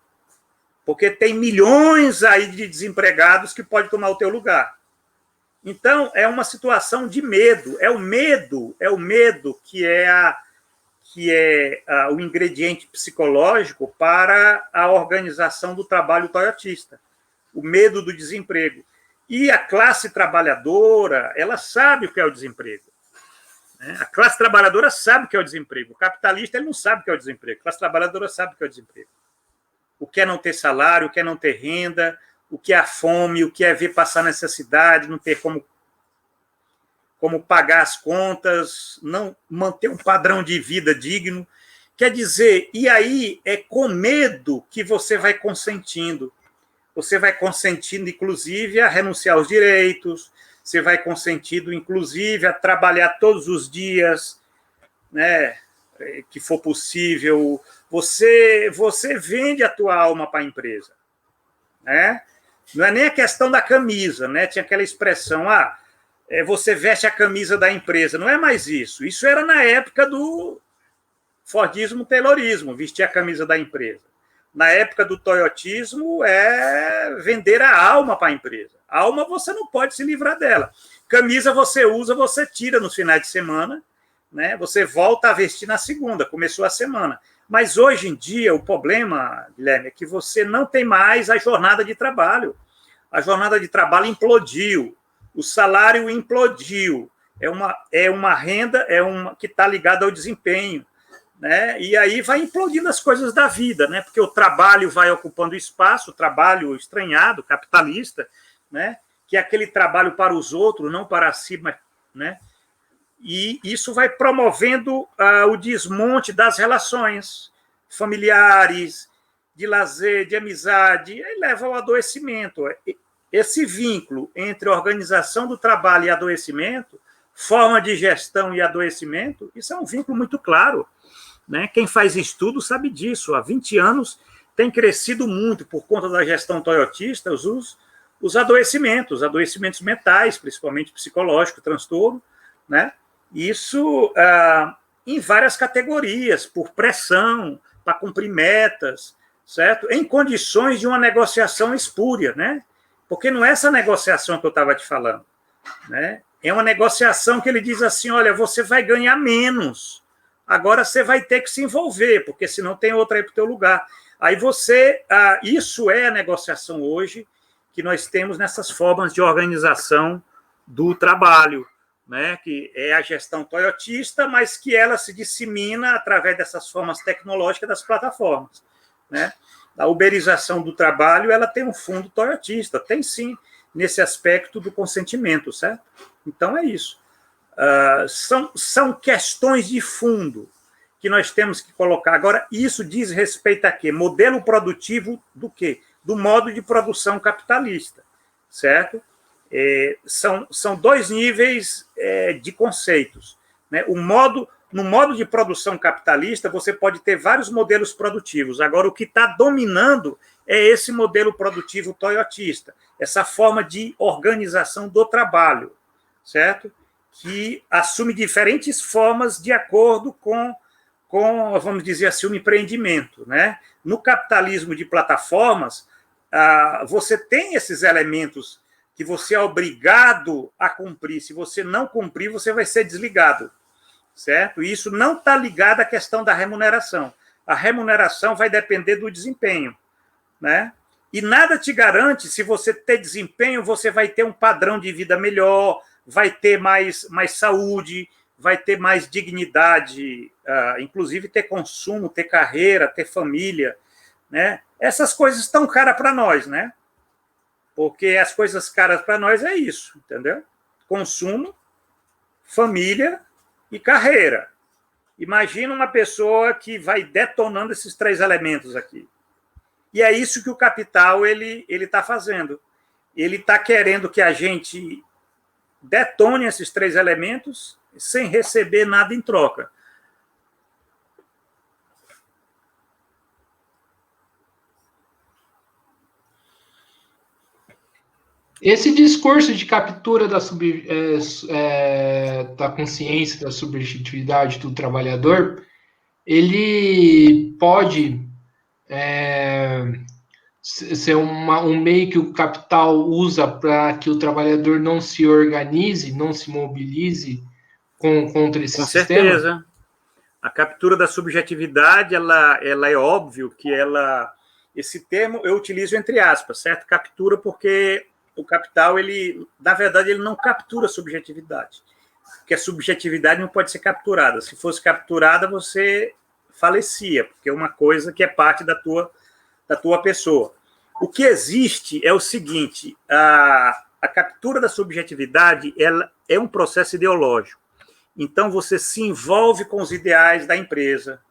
Porque tem milhões aí de desempregados que podem tomar o teu lugar. Então, é uma situação de medo. É o medo que é o ingrediente psicológico para a organização do trabalho toyotista. O medo do desemprego. E a classe trabalhadora, ela sabe o que é o desemprego. A classe trabalhadora sabe o que é o desemprego. O capitalista ele não sabe o que é o desemprego. A classe trabalhadora sabe o que é o desemprego. O que é não ter salário, o que é não ter renda, o que é a fome, o que é ver passar necessidade, não ter como pagar as contas, não manter um padrão de vida digno. Quer dizer, e aí é com medo que você vai consentindo. Você vai consentindo, inclusive, a renunciar aos direitos, você vai consentindo, inclusive, a trabalhar todos os dias, né, que for possível. Você vende a tua alma para a empresa, né? Não é nem a questão da camisa, né? Tinha aquela expressão, você veste a camisa da empresa. Não é mais isso. Isso era na época do fordismo, taylorismo, vestir a camisa da empresa. Na época do toyotismo, é vender a alma para a empresa. A alma você não pode se livrar dela. Camisa você usa, você tira nos finais de semana, né? Você volta a vestir na segunda, começou a semana. Mas hoje em dia, o problema, Guilherme, é que você não tem mais a jornada de trabalho. A jornada de trabalho implodiu. O salário implodiu. É uma renda que está ligada ao desempenho, né? E aí vai implodindo as coisas da vida, né? Porque o trabalho vai ocupando espaço, o trabalho estranhado, capitalista, né? Que é aquele trabalho para os outros, não para si, mas, né? E isso vai promovendo o desmonte das relações familiares, de lazer, de amizade, e leva ao adoecimento. Esse vínculo entre organização do trabalho e adoecimento, forma de gestão e adoecimento, isso é um vínculo muito claro, né? Quem faz estudo sabe disso. Há 20 anos tem crescido muito, por conta da gestão toyotista, os adoecimentos mentais, principalmente psicológico, transtorno, né? Isso em várias categorias, por pressão, para cumprir metas, certo? Em condições de uma negociação espúria, né? Porque não é essa negociação que eu estava te falando, né? É uma negociação que ele diz assim, olha, você vai ganhar menos, agora você vai ter que se envolver, porque senão tem outra aí para o teu lugar. Aí isso é a negociação hoje que nós temos nessas formas de organização do trabalho, né, que é a gestão toyotista, mas que ela se dissemina através dessas formas tecnológicas das plataformas, né? A uberização do trabalho, ela tem um fundo toyotista, tem sim, nesse aspecto do consentimento, certo? Então é isso. São questões de fundo que nós temos que colocar. Agora, isso diz respeito a quê? Modelo produtivo do quê? Do modo de produção capitalista, certo? São dois níveis de conceitos, né? No modo de produção capitalista, você pode ter vários modelos produtivos. Agora, o que está dominando é esse modelo produtivo toyotista, essa forma de organização do trabalho, certo? Que assume diferentes formas de acordo com, vamos dizer assim, o empreendimento, né? No capitalismo de plataformas, você tem esses elementos que você é obrigado a cumprir. Se você não cumprir, você vai ser desligado, certo? E isso não está ligado à questão da remuneração. A remuneração vai depender do desempenho, né? E nada te garante, se você ter desempenho, você vai ter um padrão de vida melhor, vai ter mais saúde, vai ter mais dignidade, inclusive ter consumo, ter carreira, ter família, né? Essas coisas estão caras para nós, né? Porque as coisas caras para nós é isso, entendeu? Consumo, família e carreira. Imagina uma pessoa que vai detonando esses 3 elementos aqui. E é isso que o capital ele está fazendo. Ele está querendo que a gente detone esses 3 elementos sem receber nada em troca. Esse discurso de captura da consciência, da subjetividade do trabalhador, ele pode ser um meio que o capital usa para que o trabalhador não se organize, não se mobilize contra esse sistema? Com certeza. A captura da subjetividade, ela é óbvio que esse termo eu utilizo entre aspas, certo? Captura porque o capital, na verdade, ele não captura a subjetividade, porque a subjetividade não pode ser capturada. Se fosse capturada, você falecia, porque é uma coisa que é parte da tua pessoa. O que existe é o seguinte: a captura da subjetividade ela é um processo ideológico. Então, você se envolve com os ideais da empresa,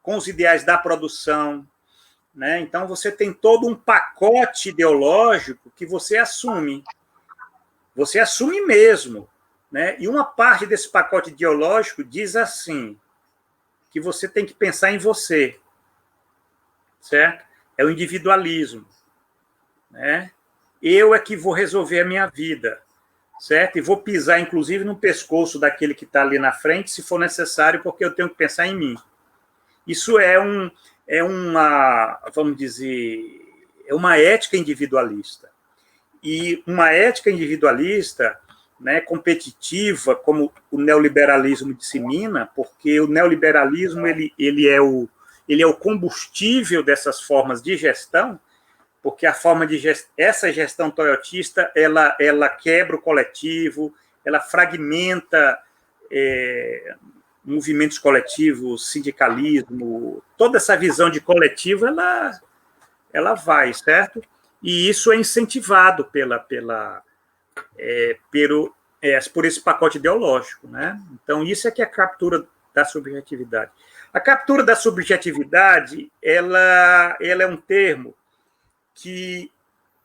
com os ideais da produção, né? Então, você tem todo um pacote ideológico que você assume. Você assume mesmo, né? E uma parte desse pacote ideológico diz assim, que você tem que pensar em você, certo? É o individualismo, né? Eu é que vou resolver a minha vida, certo? E vou pisar, inclusive, no pescoço daquele que está ali na frente, se for necessário, porque eu tenho que pensar em mim. Isso é uma, vamos dizer, é uma ética individualista. E uma ética individualista, né, competitiva, como o neoliberalismo dissemina, porque o neoliberalismo ele é o combustível dessas formas de gestão, porque a forma de essa gestão toyotista ela quebra o coletivo, ela fragmenta movimentos coletivos, sindicalismo, toda essa visão de coletivo ela vai, certo? E isso é incentivado por esse pacote ideológico, né? Então, isso é que é a captura da subjetividade. A captura da subjetividade, ela é um termo que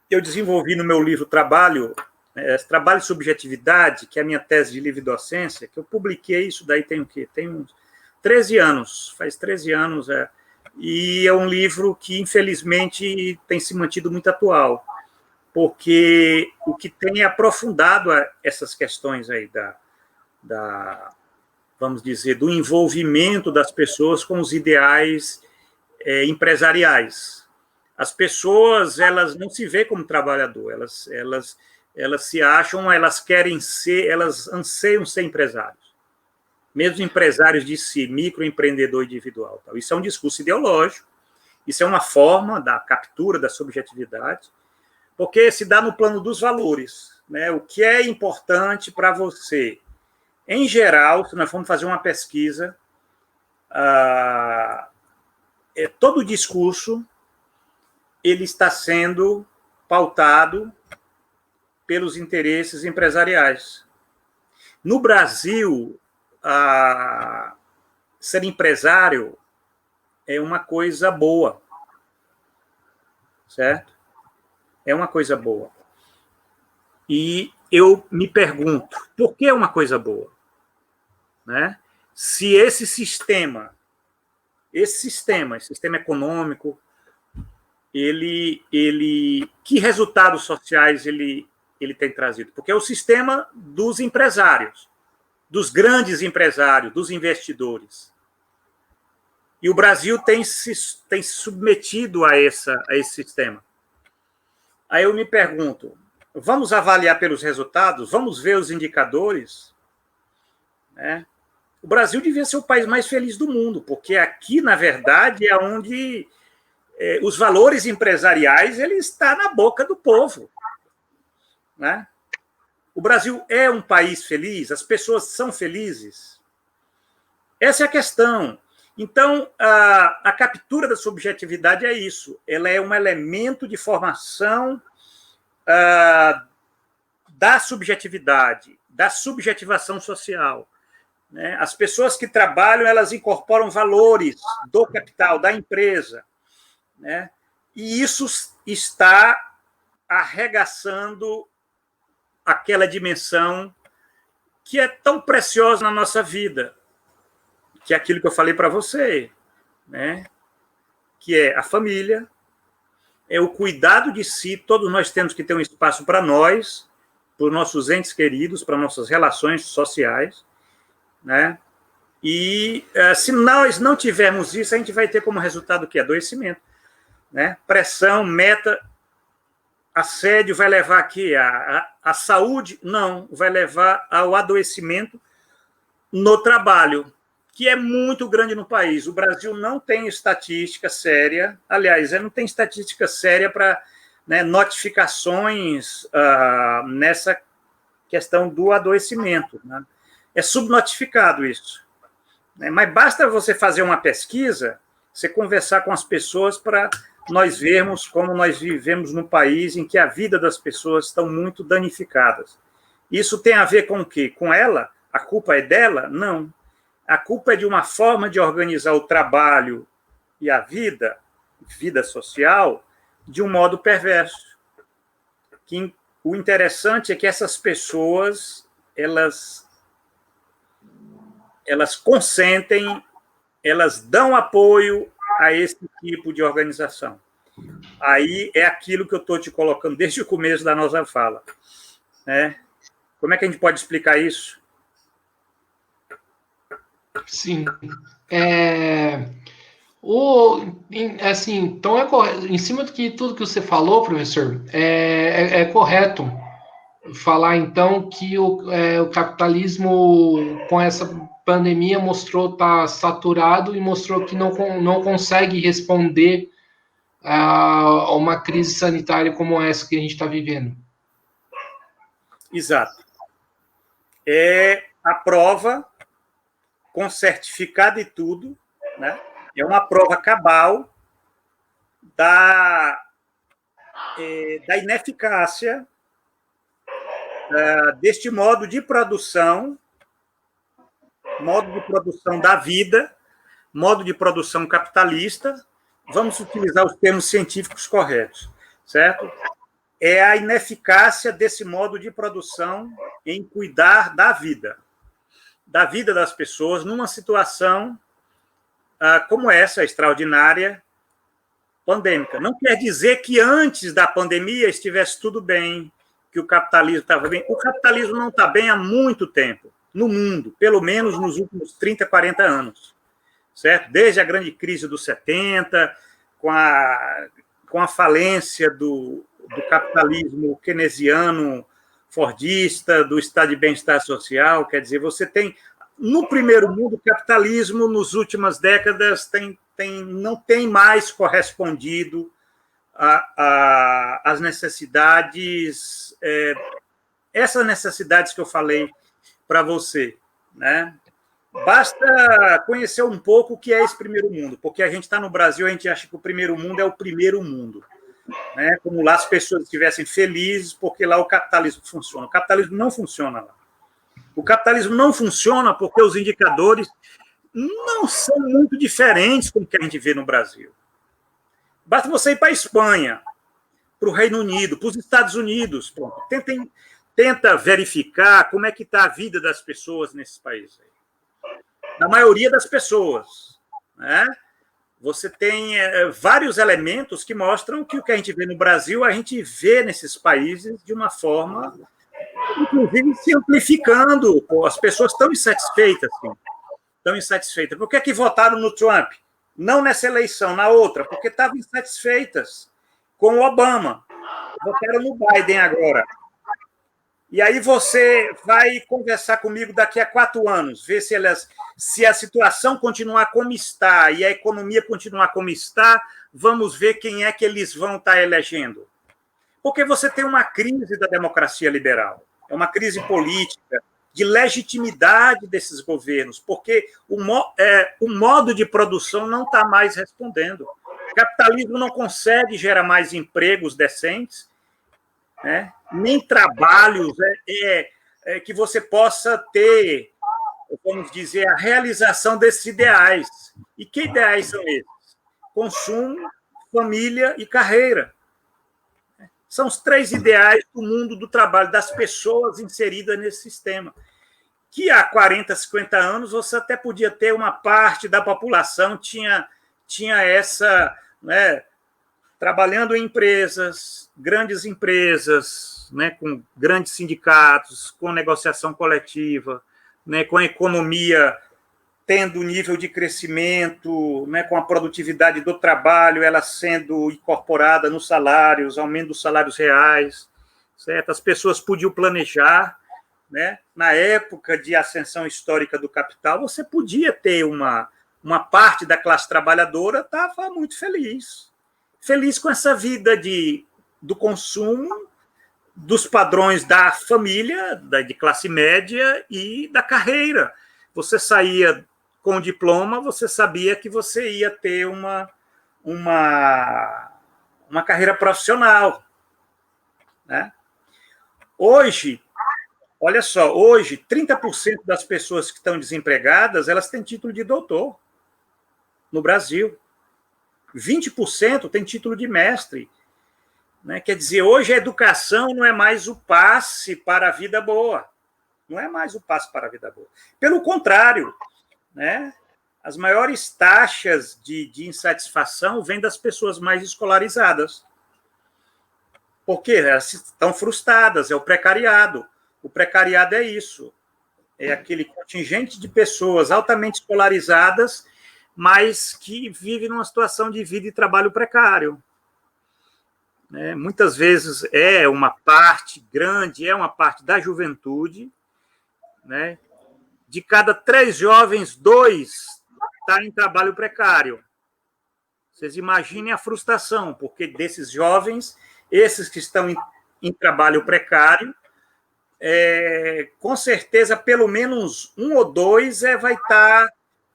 eu desenvolvi no meu livro Trabalho e Subjetividade, que é a minha tese de livre docência, que eu publiquei isso daí tem o quê? Tem uns 13 anos, faz 13 anos, e é um livro que, infelizmente, tem se mantido muito atual, porque o que tem aprofundado essas questões aí vamos dizer, do envolvimento das pessoas com os ideais empresariais. As pessoas, elas não se veem como trabalhador, elas se acham, elas querem ser, elas anseiam ser empresários. Mesmo empresários de si, microempreendedor individual. Tal. Isso é um discurso ideológico, isso é uma forma da captura da subjetividade, porque se dá no plano dos valores, né? O que é importante para você? Em geral, se nós formos fazer uma pesquisa, todo o discurso ele está sendo pautado pelos interesses empresariais. No Brasil, ser empresário é uma coisa boa, certo? É uma coisa boa. E eu me pergunto, por que é uma coisa boa? Né? Se esse sistema econômico, que resultados sociais ele tem trazido? Porque é o sistema dos empresários, dos grandes empresários, dos investidores. E o Brasil tem se submetido a esse sistema. Aí eu me pergunto, vamos avaliar pelos resultados? Vamos ver os indicadores? Né? O Brasil devia ser o país mais feliz do mundo, porque aqui, na verdade, é onde os valores empresariais ele está na boca do povo. Né? O Brasil é um país feliz? As pessoas são felizes? Essa é a questão. Então, a captura da subjetividade é isso. Ela é um elemento de formação da subjetividade, da subjetivação social. Né? As pessoas que trabalham, elas incorporam valores do capital, da empresa. Né? E isso está arregaçando aquela dimensão que é tão preciosa na nossa vida, que é aquilo que eu falei para você, né? Que é a família, é o cuidado de si. Todos nós temos que ter um espaço para nós, para os nossos entes queridos, para nossas relações sociais, né? E se nós não tivermos isso, a gente vai ter como resultado o quê? Adoecimento, né? Pressão, meta, assédio vai levar aqui a saúde? Não, vai levar ao adoecimento no trabalho, que é muito grande no país. O Brasil não tem estatística séria, aliás, não tem estatística séria para, né, notificações nessa questão do adoecimento. Né? É subnotificado isso. Né? Mas basta você fazer uma pesquisa, você conversar com as pessoas para nós vermos como nós vivemos num país em que a vida das pessoas estão muito danificadas. Isso tem a ver com o quê? Com ela? A culpa é dela? Não. A culpa é de uma forma de organizar o trabalho e a vida social, de um modo perverso. O interessante é que essas pessoas, elas consentem, elas dão apoio a esse tipo de organização. Aí é aquilo que eu estou te colocando desde o começo da nossa fala. Né? Como é que a gente pode explicar isso? Sim. Assim, então em cima de tudo que você falou, professor, é correto falar então que o capitalismo com essa pandemia mostrou estar saturado e mostrou que não consegue responder a uma crise sanitária como essa que a gente está vivendo. Exato. É a prova com certificado e tudo, né? É uma prova cabal da ineficácia deste modo de produção da vida, modo de produção capitalista. Vamos utilizar os termos científicos corretos, certo? É a ineficácia desse modo de produção em cuidar da vida das pessoas numa situação como essa, extraordinária, pandêmica. Não quer dizer que antes da pandemia estivesse tudo bem, que o capitalismo estava bem. O capitalismo não está bem há muito tempo, no mundo, pelo menos nos últimos 30, 40 anos, certo? Desde a grande crise dos 70, com a falência do capitalismo keynesiano, fordista, do estado de bem-estar social. Quer dizer, você tem, no primeiro mundo, o capitalismo, nas últimas décadas, não tem mais correspondido às necessidades, essas necessidades que eu falei para você, né? Basta conhecer um pouco o que é esse primeiro mundo, porque a gente está no Brasil, a gente acha que o primeiro mundo é o primeiro mundo, né? Como lá as pessoas estivessem felizes, porque lá o capitalismo funciona. O capitalismo não funciona lá. O capitalismo não funciona porque os indicadores não são muito diferentes com o que a gente vê no Brasil. Basta você ir para a Espanha, para o Reino Unido, para os Estados Unidos. Pronto. Tenta verificar como é que está a vida das pessoas nesses países. Da maioria das pessoas. Né? Você tem vários elementos que mostram que o que a gente vê no Brasil, a gente vê nesses países de uma forma, inclusive, se amplificando. Pô, as pessoas estão insatisfeitas. Sim. Estão insatisfeitas. Por que é que votaram no Trump? Não nessa eleição, na outra, porque estavam insatisfeitas com o Obama. Votaram no Biden agora. E aí você vai conversar comigo daqui a 4 anos, ver se a situação continuar como está e a economia continuar como está, vamos ver quem é que eles vão estar elegendo. Porque você tem uma crise da democracia liberal, é uma crise política, de legitimidade desses governos, porque o modo de produção não está mais respondendo. O capitalismo não consegue gerar mais empregos decentes, né? Nem trabalhos que você possa ter, vamos dizer, a realização desses ideais. E que ideais são esses? Consumo, família e carreira. São os 3 ideais do mundo do trabalho, das pessoas inseridas nesse sistema. Que há 40, 50 anos você até podia ter uma parte da população tinha essa, né, trabalhando em empresas, grandes empresas, né, com grandes sindicatos, com negociação coletiva, né, com a economia tendo nível de crescimento, né, com a produtividade do trabalho, ela sendo incorporada nos salários, aumento dos salários reais, certo? As pessoas podiam planejar, né? Na época de ascensão histórica do capital, você podia ter uma parte da classe trabalhadora estava muito feliz com essa vida do consumo, dos padrões da família, de classe média e da carreira. Você saía com o diploma, você sabia que você ia ter uma carreira profissional. Né? Hoje, olha só, hoje, 30% das pessoas que estão desempregadas, elas têm título de doutor no Brasil. 20% têm título de mestre. Né? Quer dizer, hoje a educação não é mais o passe para a vida boa. Não é mais o passe para a vida boa. Pelo contrário, né? As maiores taxas de insatisfação vêm das pessoas mais escolarizadas. Porque elas estão frustradas, é o precariado. O precariado é isso. É aquele contingente de pessoas altamente escolarizadas, mas que vivem numa situação de vida e trabalho precário. Né? Muitas vezes é uma parte grande, é uma parte da juventude, né? De cada 3 jovens, 2 estão em trabalho precário. Vocês imaginem a frustração, porque desses jovens, esses que estão em trabalho precário, com certeza, pelo menos 1 ou 2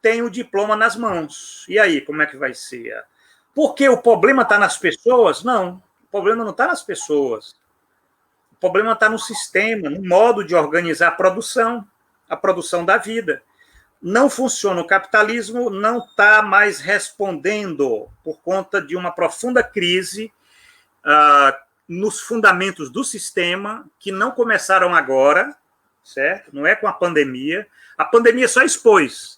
tem o diploma nas mãos. E aí, como é que vai ser? Porque o problema está nas pessoas? Não, o problema não está nas pessoas. O problema está no sistema, no modo de organizar a produção da vida. Não funciona. O capitalismo não está mais respondendo por conta de uma profunda crise nos fundamentos do sistema, que não começaram agora, certo? Não é com a pandemia. A pandemia só expôs.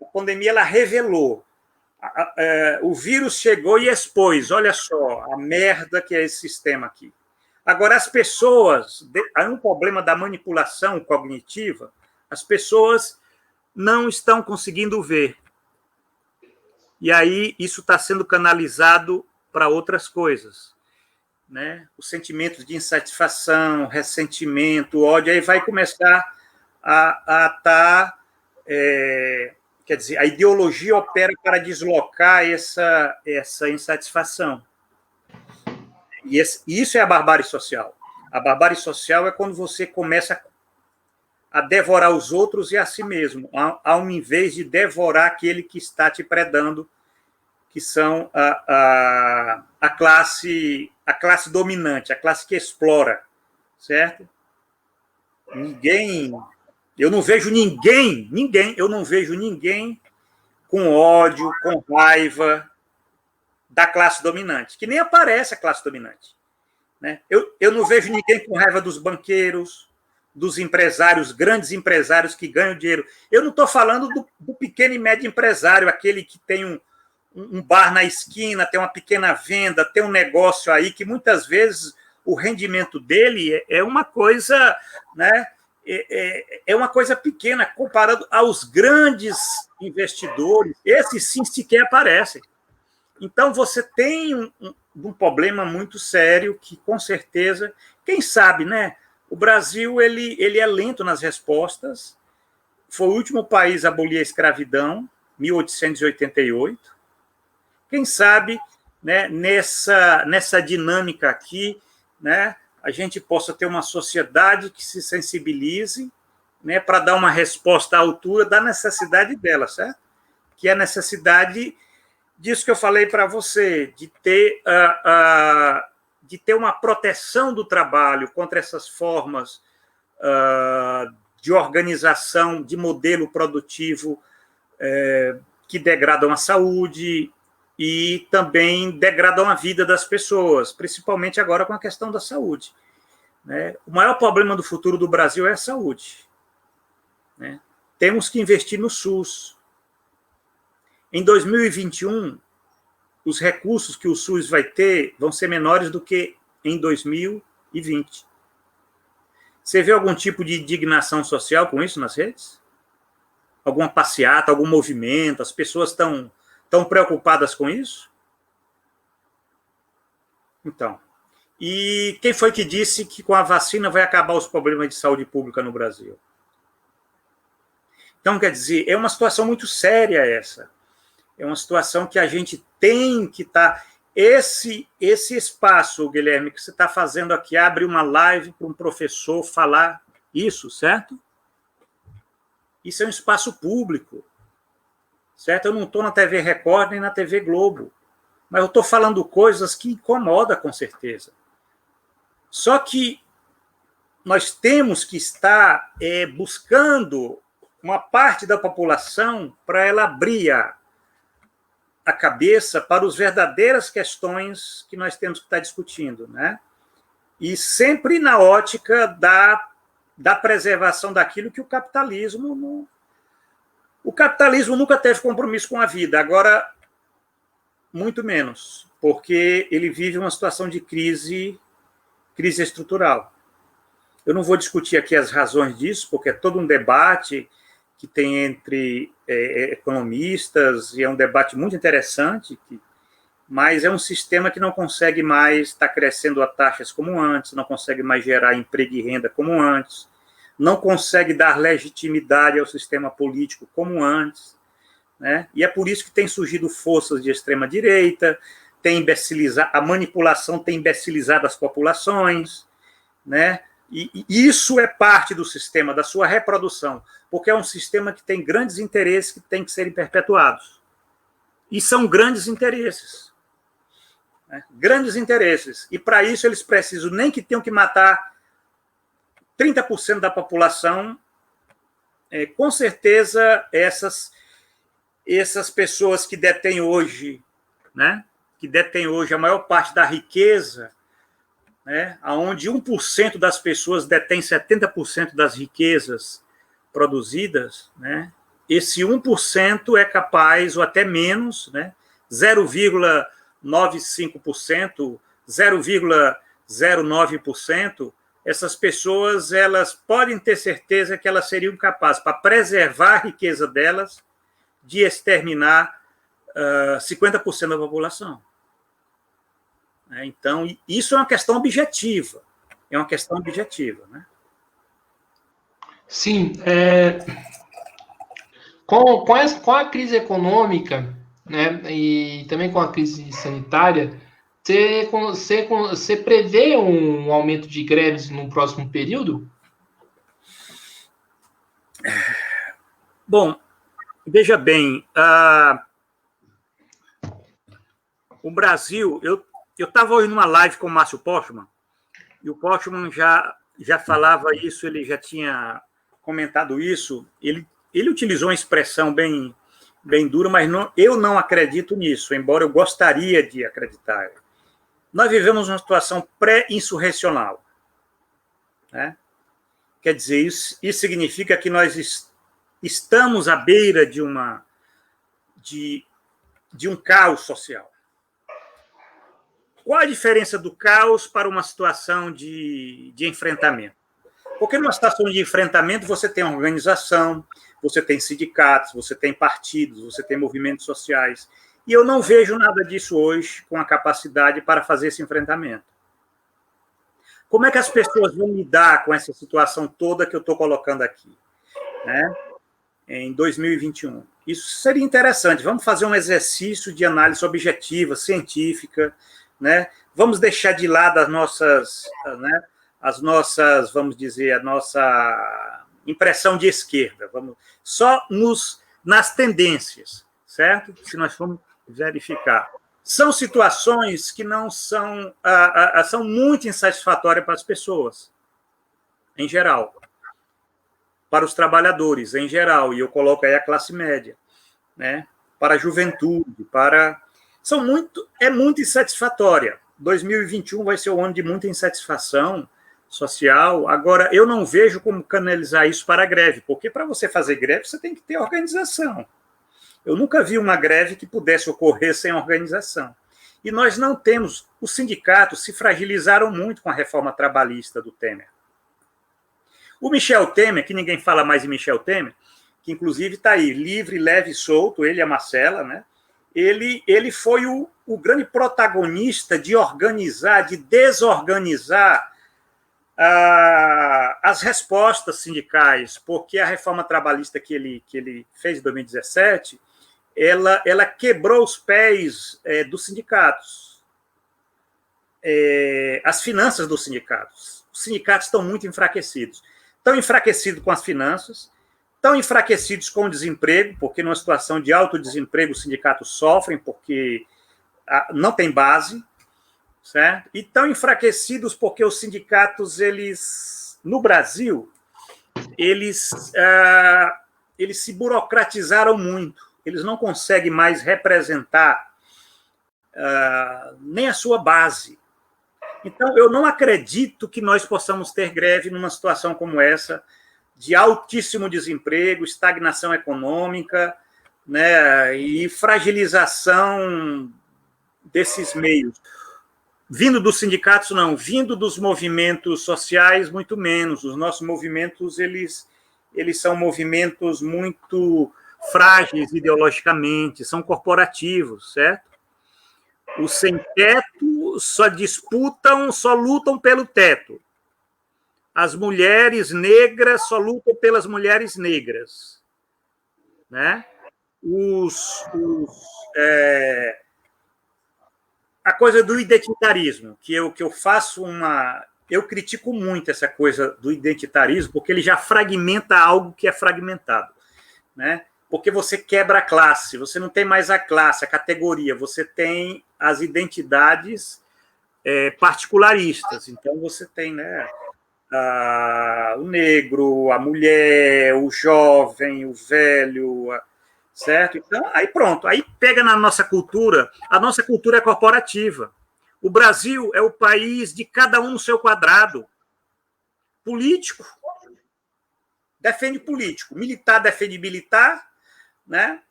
A pandemia ela revelou. O vírus chegou e expôs. Olha só a merda que é esse sistema aqui. Agora, as pessoas... Há um problema da manipulação cognitiva. As pessoas não estão conseguindo ver. E aí isso está sendo canalizado para outras coisas. Né? Os sentimentos de insatisfação, ressentimento, ódio, aí vai começar a estar... quer dizer, a ideologia opera para deslocar essa insatisfação. E isso é a barbárie social. A barbárie social é quando você começa a devorar os outros e a si mesmo, ao invés de devorar aquele que está te predando, que são a classe dominante, a classe que explora, certo? Ninguém Eu não vejo ninguém, eu não vejo ninguém com ódio, com raiva da classe dominante, que nem aparece a classe dominante. Né? Eu não vejo ninguém com raiva dos banqueiros, dos empresários, grandes empresários que ganham dinheiro. Eu não estou falando do pequeno e médio empresário, aquele que tem um bar na esquina, tem uma pequena venda, tem um negócio aí que muitas vezes o rendimento dele é uma coisa, né? É uma coisa pequena comparado aos grandes investidores. Esses sim sequer aparecem. Então, você tem um problema muito sério que, com certeza, quem sabe, né? O Brasil ele é lento nas respostas. Foi o último país a abolir a escravidão, 1888. Quem sabe, né, nessa dinâmica aqui, né, a gente possa ter uma sociedade que se sensibilize, né, para dar uma resposta à altura da necessidade dela, certo? Que é a necessidade disso que eu falei para você, de ter uma proteção do trabalho contra essas formas de organização, de modelo produtivo que degradam a saúde e também degradam a vida das pessoas, principalmente agora com a questão da saúde. Né? O maior problema do futuro do Brasil é a saúde. Né? Temos que investir no SUS. Em 2021, os recursos que o SUS vai ter vão ser menores do que em 2020. Você vê algum tipo de indignação social com isso nas redes? Alguma passeata, algum movimento? As pessoas estão preocupadas com isso? Então, e quem foi que disse que com a vacina vai acabar os problemas de saúde pública no Brasil? Então, quer dizer, é uma situação muito séria essa. É uma situação que a gente tem que estar... Esse espaço, Guilherme, que você está fazendo aqui, abre uma live para um professor falar isso, certo? Isso é um espaço público, certo? Eu não estou na TV Record nem na TV Globo, mas eu estou falando coisas que incomodam, com certeza. Só que nós temos que estar buscando uma parte da população para ela abrir a cabeça para as verdadeiras questões que nós temos que estar discutindo, né? E sempre na ótica da preservação daquilo que o capitalismo... O capitalismo nunca teve compromisso com a vida, agora, muito menos, porque ele vive uma situação de crise estrutural. Eu não vou discutir aqui as razões disso, porque é todo um debate que tem entre economistas, e é um debate muito interessante, mas é um sistema que não consegue mais estar crescendo a taxas como antes, não consegue mais gerar emprego e renda como antes, não consegue dar legitimidade ao sistema político como antes, né? E é por isso que tem surgido forças de extrema-direita, a manipulação tem imbecilizado as populações, né? E isso é parte do sistema, da sua reprodução, porque é um sistema que tem grandes interesses que têm que serem perpetuados. E são grandes interesses. Né? Grandes interesses. E, para isso, eles precisam nem que tenham que matar 30% da população. Com certeza, essas pessoas que detêm hoje, né? Que detêm hoje a maior parte da riqueza, né, onde 1% das pessoas detém 70% das riquezas produzidas, né, esse 1% é capaz, ou até menos, né, 0,95%, 0,09%, essas pessoas elas podem ter certeza que elas seriam capazes, para preservar a riqueza delas, de exterminar 50% da população. Então, isso é uma questão objetiva. É uma questão objetiva, né? Sim. Com a crise econômica, né, e também com a crise sanitária, você prevê um aumento de greves no próximo período? Bom, veja bem, o Brasil... Eu estava ouvindo uma live com o Márcio Postman, e o Postman já falava isso, ele já tinha comentado isso, ele utilizou uma expressão bem dura, mas eu não acredito nisso, embora eu gostaria de acreditar. Nós vivemos uma situação pré-insurrecional, né? Quer dizer, isso significa que nós estamos à beira de um caos social. Qual a diferença do caos para uma situação de enfrentamento? Porque numa situação de enfrentamento você tem organização, você tem sindicatos, você tem partidos, você tem movimentos sociais. E eu não vejo nada disso hoje com a capacidade para fazer esse enfrentamento. Como é que as pessoas vão lidar com essa situação toda que eu estou colocando aqui, né? Em 2021? Isso seria interessante. Vamos fazer um exercício de análise objetiva, científica, né? Vamos deixar de lado as nossas, vamos dizer, a nossa impressão de esquerda. Vamos só nas tendências, certo? Se nós formos verificar. São situações que não são muito insatisfatórias para as pessoas, em geral. Para os trabalhadores, em geral, e eu coloco aí a classe média, né? Para a juventude, é muito insatisfatória. 2021 vai ser um ano de muita insatisfação social. Agora, eu não vejo como canalizar isso para a greve, porque para você fazer greve, você tem que ter organização. Eu nunca vi uma greve que pudesse ocorrer sem organização. E nós não temos. Os sindicatos se fragilizaram muito com a reforma trabalhista do Temer. O Michel Temer, que ninguém fala mais em Michel Temer, que inclusive está aí, livre, leve e solto, ele e a Marcela, né? Ele foi o grande protagonista de organizar, de desorganizar as respostas sindicais, porque a reforma trabalhista que ele fez em 2017, ela quebrou os pés dos sindicatos, as finanças dos sindicatos. Os sindicatos estão muito enfraquecidos. Estão enfraquecidos com as finanças, estão enfraquecidos com o desemprego, porque numa situação de alto desemprego os sindicatos sofrem, porque não tem base, certo? E estão enfraquecidos porque os sindicatos, no Brasil, eles se burocratizaram muito. Eles não conseguem mais representar nem a sua base. Então, eu não acredito que nós possamos ter greve numa situação como essa, de altíssimo desemprego, estagnação econômica, né, e fragilização desses meios. Vindo dos sindicatos, não. Vindo dos movimentos sociais, muito menos. Os nossos movimentos, eles são movimentos muito frágeis ideologicamente, são corporativos, certo? Os sem-teto só lutam pelo teto. As mulheres negras só lutam pelas mulheres negras, né? A coisa do identitarismo, que eu faço eu critico muito essa coisa do identitarismo, porque ele já fragmenta algo que é fragmentado, né? Porque você quebra a classe, você não tem mais a classe, a categoria, você tem as identidades particularistas. Então, você tem, né, o negro, a mulher, o jovem, o velho, certo? Então, aí pronto, aí pega na nossa cultura, a nossa cultura é corporativa. O Brasil é o país de cada um no seu quadrado. Político defende político, militar defende militar, né?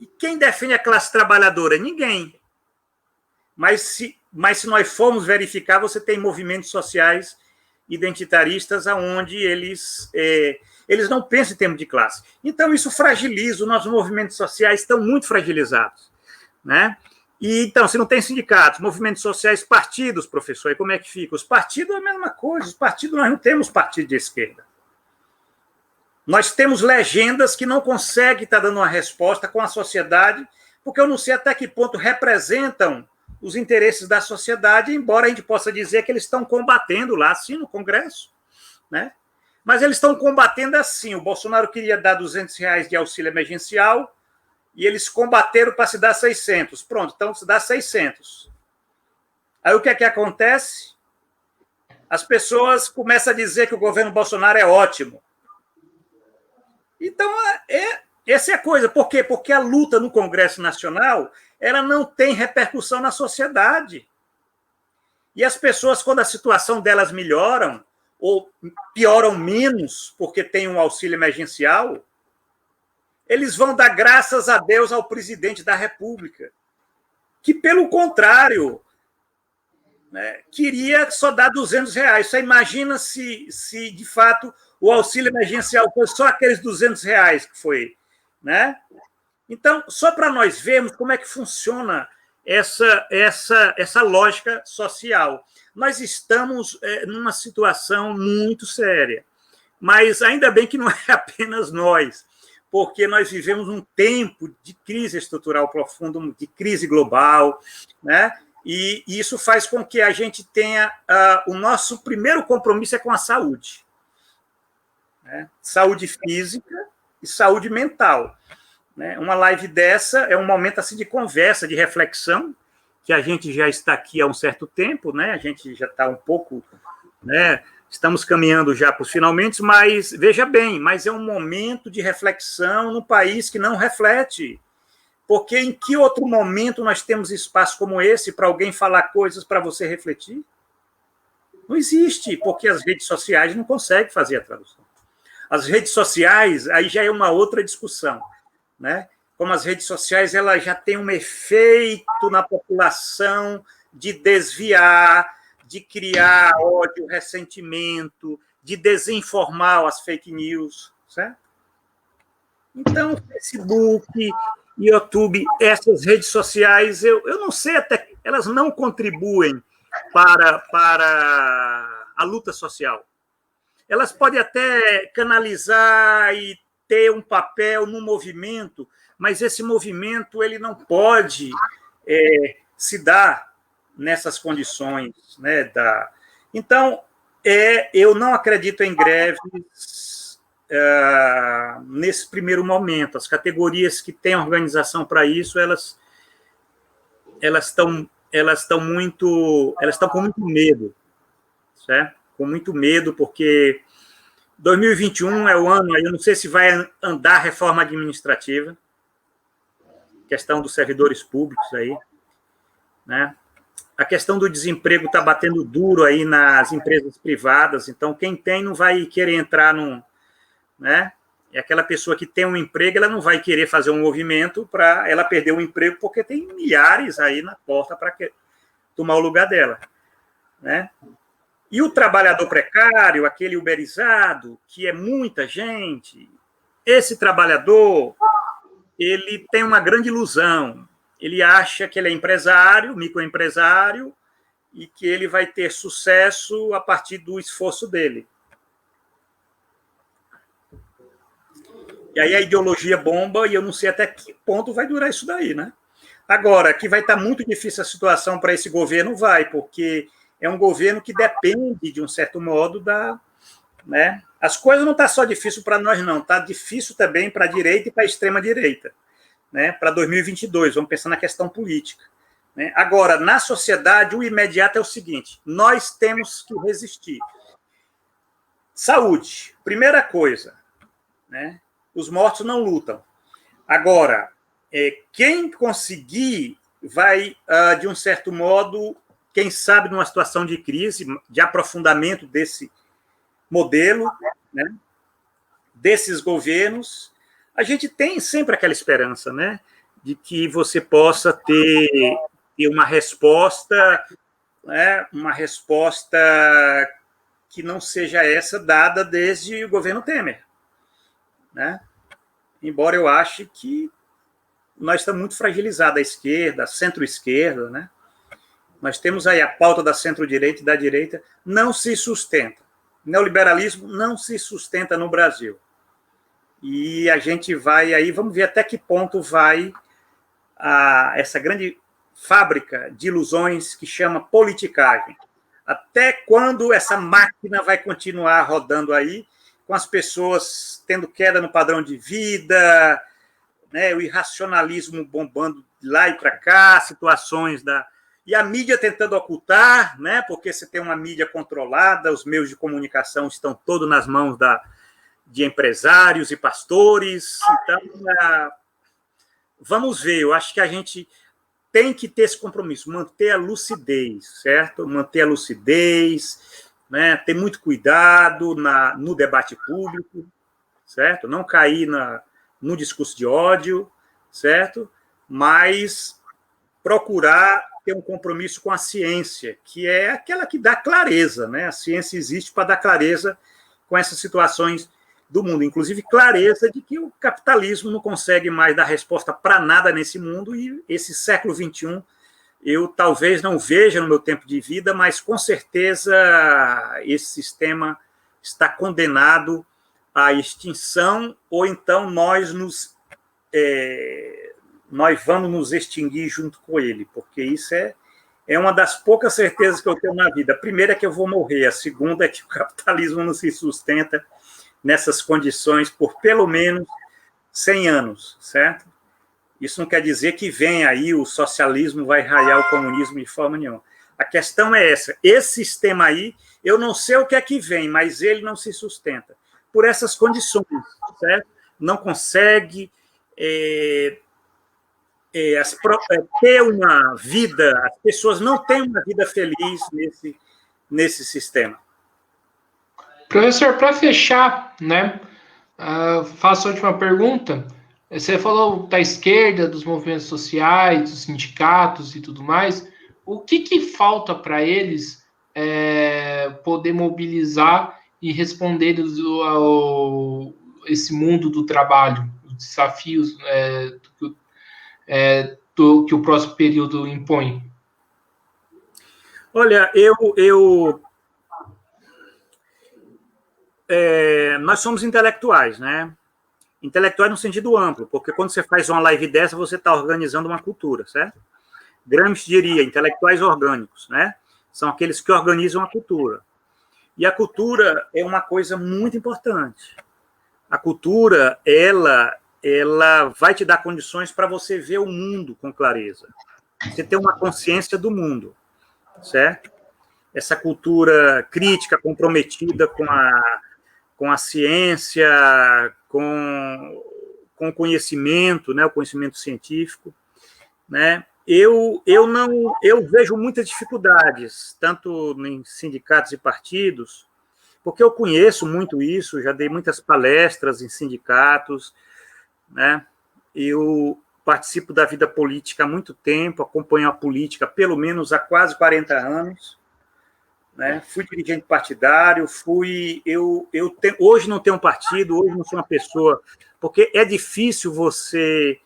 E quem defende a classe trabalhadora? Ninguém. Mas se nós formos verificar, você tem movimentos sociais identitaristas onde eles não pensam em termos de classe. Então, isso fragiliza, os nossos movimentos sociais estão muito fragilizados, né? E, então, se não tem sindicatos, movimentos sociais, partidos, professor, aí como é que fica? Os partidos é a mesma coisa, os partidos, nós não temos partido de esquerda. Nós temos legendas que não conseguem estar dando uma resposta com a sociedade, porque eu não sei até que ponto representam os interesses da sociedade, embora a gente possa dizer que eles estão combatendo lá, assim, no Congresso, né? Mas eles estão combatendo assim. O Bolsonaro queria dar R$200 de auxílio emergencial e eles combateram para se dar 600. Pronto, então se dá 600. Aí o que é que acontece? As pessoas começam a dizer que o governo Bolsonaro é ótimo. Então, essa é a coisa. Por quê? Porque a luta no Congresso Nacional ela não tem repercussão na sociedade. E as pessoas, quando a situação delas melhoram, ou pioram menos, porque tem um auxílio emergencial, eles vão dar graças a Deus ao presidente da República, que, pelo contrário, né, queria só dar R$200. Você imagina se, de fato, o auxílio emergencial foi só aqueles R$200 que foi, né? Então, só para nós vermos como é que funciona essa lógica social. Nós estamos numa situação muito séria, mas ainda bem que não é apenas nós, porque nós vivemos um tempo de crise estrutural profunda, de crise global, né? E isso faz com que a gente tenha o nosso primeiro compromisso é com a saúde, né? Saúde física e saúde mental. Né? Uma live dessa é um momento assim de conversa, de reflexão, que a gente já está aqui há um certo tempo, né? A gente já está um pouco, né? Estamos caminhando já para os finalmente, mas veja bem, mas é um momento de reflexão num país que não reflete. Porque em que outro momento nós temos espaço como esse para alguém falar coisas para você refletir? Não existe, porque as redes sociais não conseguem fazer a tradução. As redes sociais, aí já é uma outra discussão, né? Como as redes sociais ela já tem um efeito na população de desviar, de criar ódio, ressentimento, de desinformar as fake news, certo? Então, Facebook, YouTube, essas redes sociais, eu não sei até, elas não contribuem para a luta social. Elas podem até canalizar e ter um papel no movimento, mas esse movimento ele não pode se dar nessas condições, né? Então, eu não acredito em greves nesse primeiro momento. As categorias que têm organização para isso, elas estão com muito medo, certo? Com muito medo, porque 2021 é o ano, eu não sei se vai andar a reforma administrativa, questão dos servidores públicos aí, né? A questão do desemprego está batendo duro aí nas empresas privadas, então quem tem não vai querer entrar né? É aquela pessoa que tem um emprego, ela não vai querer fazer um movimento para ela perder o emprego, porque tem milhares aí na porta para tomar o lugar dela, né? E o trabalhador precário, aquele uberizado, que é muita gente, esse trabalhador, ele tem uma grande ilusão. Ele acha que ele é empresário, microempresário, e que ele vai ter sucesso a partir do esforço dele. E aí a ideologia bomba, e eu não sei até que ponto vai durar isso daí, né? Agora, que vai estar muito difícil a situação para esse governo, vai, porque é um governo que depende, de um certo modo, né? As coisas não estão só difícil para nós, não. Está difícil também para a direita e para a extrema-direita, né? Para 2022, vamos pensar na questão política, né? Agora, na sociedade, o imediato é o seguinte, nós temos que resistir. Saúde, primeira coisa, né? Os mortos não lutam. Agora, quem conseguir vai, de um certo modo, quem sabe numa situação de crise, de aprofundamento desse modelo, né, desses governos, a gente tem sempre aquela esperança, né, de que você possa ter uma resposta, né, uma resposta que não seja essa dada desde o governo Temer, né? Embora eu ache que nós estamos muito fragilizados, a esquerda, a centro-esquerda, né? Nós temos aí a pauta da centro-direita e da direita, não se sustenta. O neoliberalismo não se sustenta no Brasil. E a gente vai aí, vamos ver até que ponto vai essa grande fábrica de ilusões que chama politicagem. Até quando essa máquina vai continuar rodando aí, com as pessoas tendo queda no padrão de vida, né, o irracionalismo bombando lá e para cá, situações e a mídia tentando ocultar, né, porque você tem uma mídia controlada, os meios de comunicação estão todos nas mãos de empresários e pastores. Então, vamos ver, eu acho que a gente tem que ter esse compromisso, manter a lucidez, certo? Manter a lucidez, né? Ter muito cuidado no debate público, certo? Não cair no discurso de ódio, certo? Mas procurar ter um compromisso com a ciência, que é aquela que dá clareza, né? A ciência existe para dar clareza com essas situações do mundo, inclusive clareza de que o capitalismo não consegue mais dar resposta para nada nesse mundo, e esse século XXI eu talvez não veja no meu tempo de vida, mas com certeza esse sistema está condenado à extinção, ou então nós vamos nos extinguir junto com ele, porque isso é uma das poucas certezas que eu tenho na vida. A primeira é que eu vou morrer, a segunda é que o capitalismo não se sustenta nessas condições por pelo menos 100 anos, certo? Isso não quer dizer que vem aí o socialismo vai raiar o comunismo de forma nenhuma. A questão é essa, esse sistema aí, eu não sei o que é que vem, mas ele não se sustenta por essas condições, certo? Não consegue ter uma vida, as pessoas não têm uma vida feliz nesse sistema. Professor, para fechar, né, faço a última pergunta. Você falou da esquerda, dos movimentos sociais, dos sindicatos e tudo mais. O que falta para eles poder mobilizar e responder esse mundo do trabalho, os desafios que o próximo período impõe? Olha, nós somos intelectuais, né? Intelectuais no sentido amplo, porque quando você faz uma live dessa, você está organizando uma cultura, certo? Gramsci diria, intelectuais orgânicos, né? São aqueles que organizam a cultura. E a cultura é uma coisa muito importante. A cultura, ela vai te dar condições para você ver o mundo com clareza. Você ter uma consciência do mundo, certo? Essa cultura crítica, comprometida com a ciência, com o conhecimento, né, o conhecimento científico, né? Eu vejo muitas dificuldades, tanto em sindicatos e partidos, porque eu conheço muito isso, já dei muitas palestras em sindicatos, né? Eu participo da vida política há muito tempo, acompanho a política pelo menos há quase 40 anos, né? Fui dirigente partidário, hoje não tenho um partido, hoje não sou uma pessoa, porque é difícil você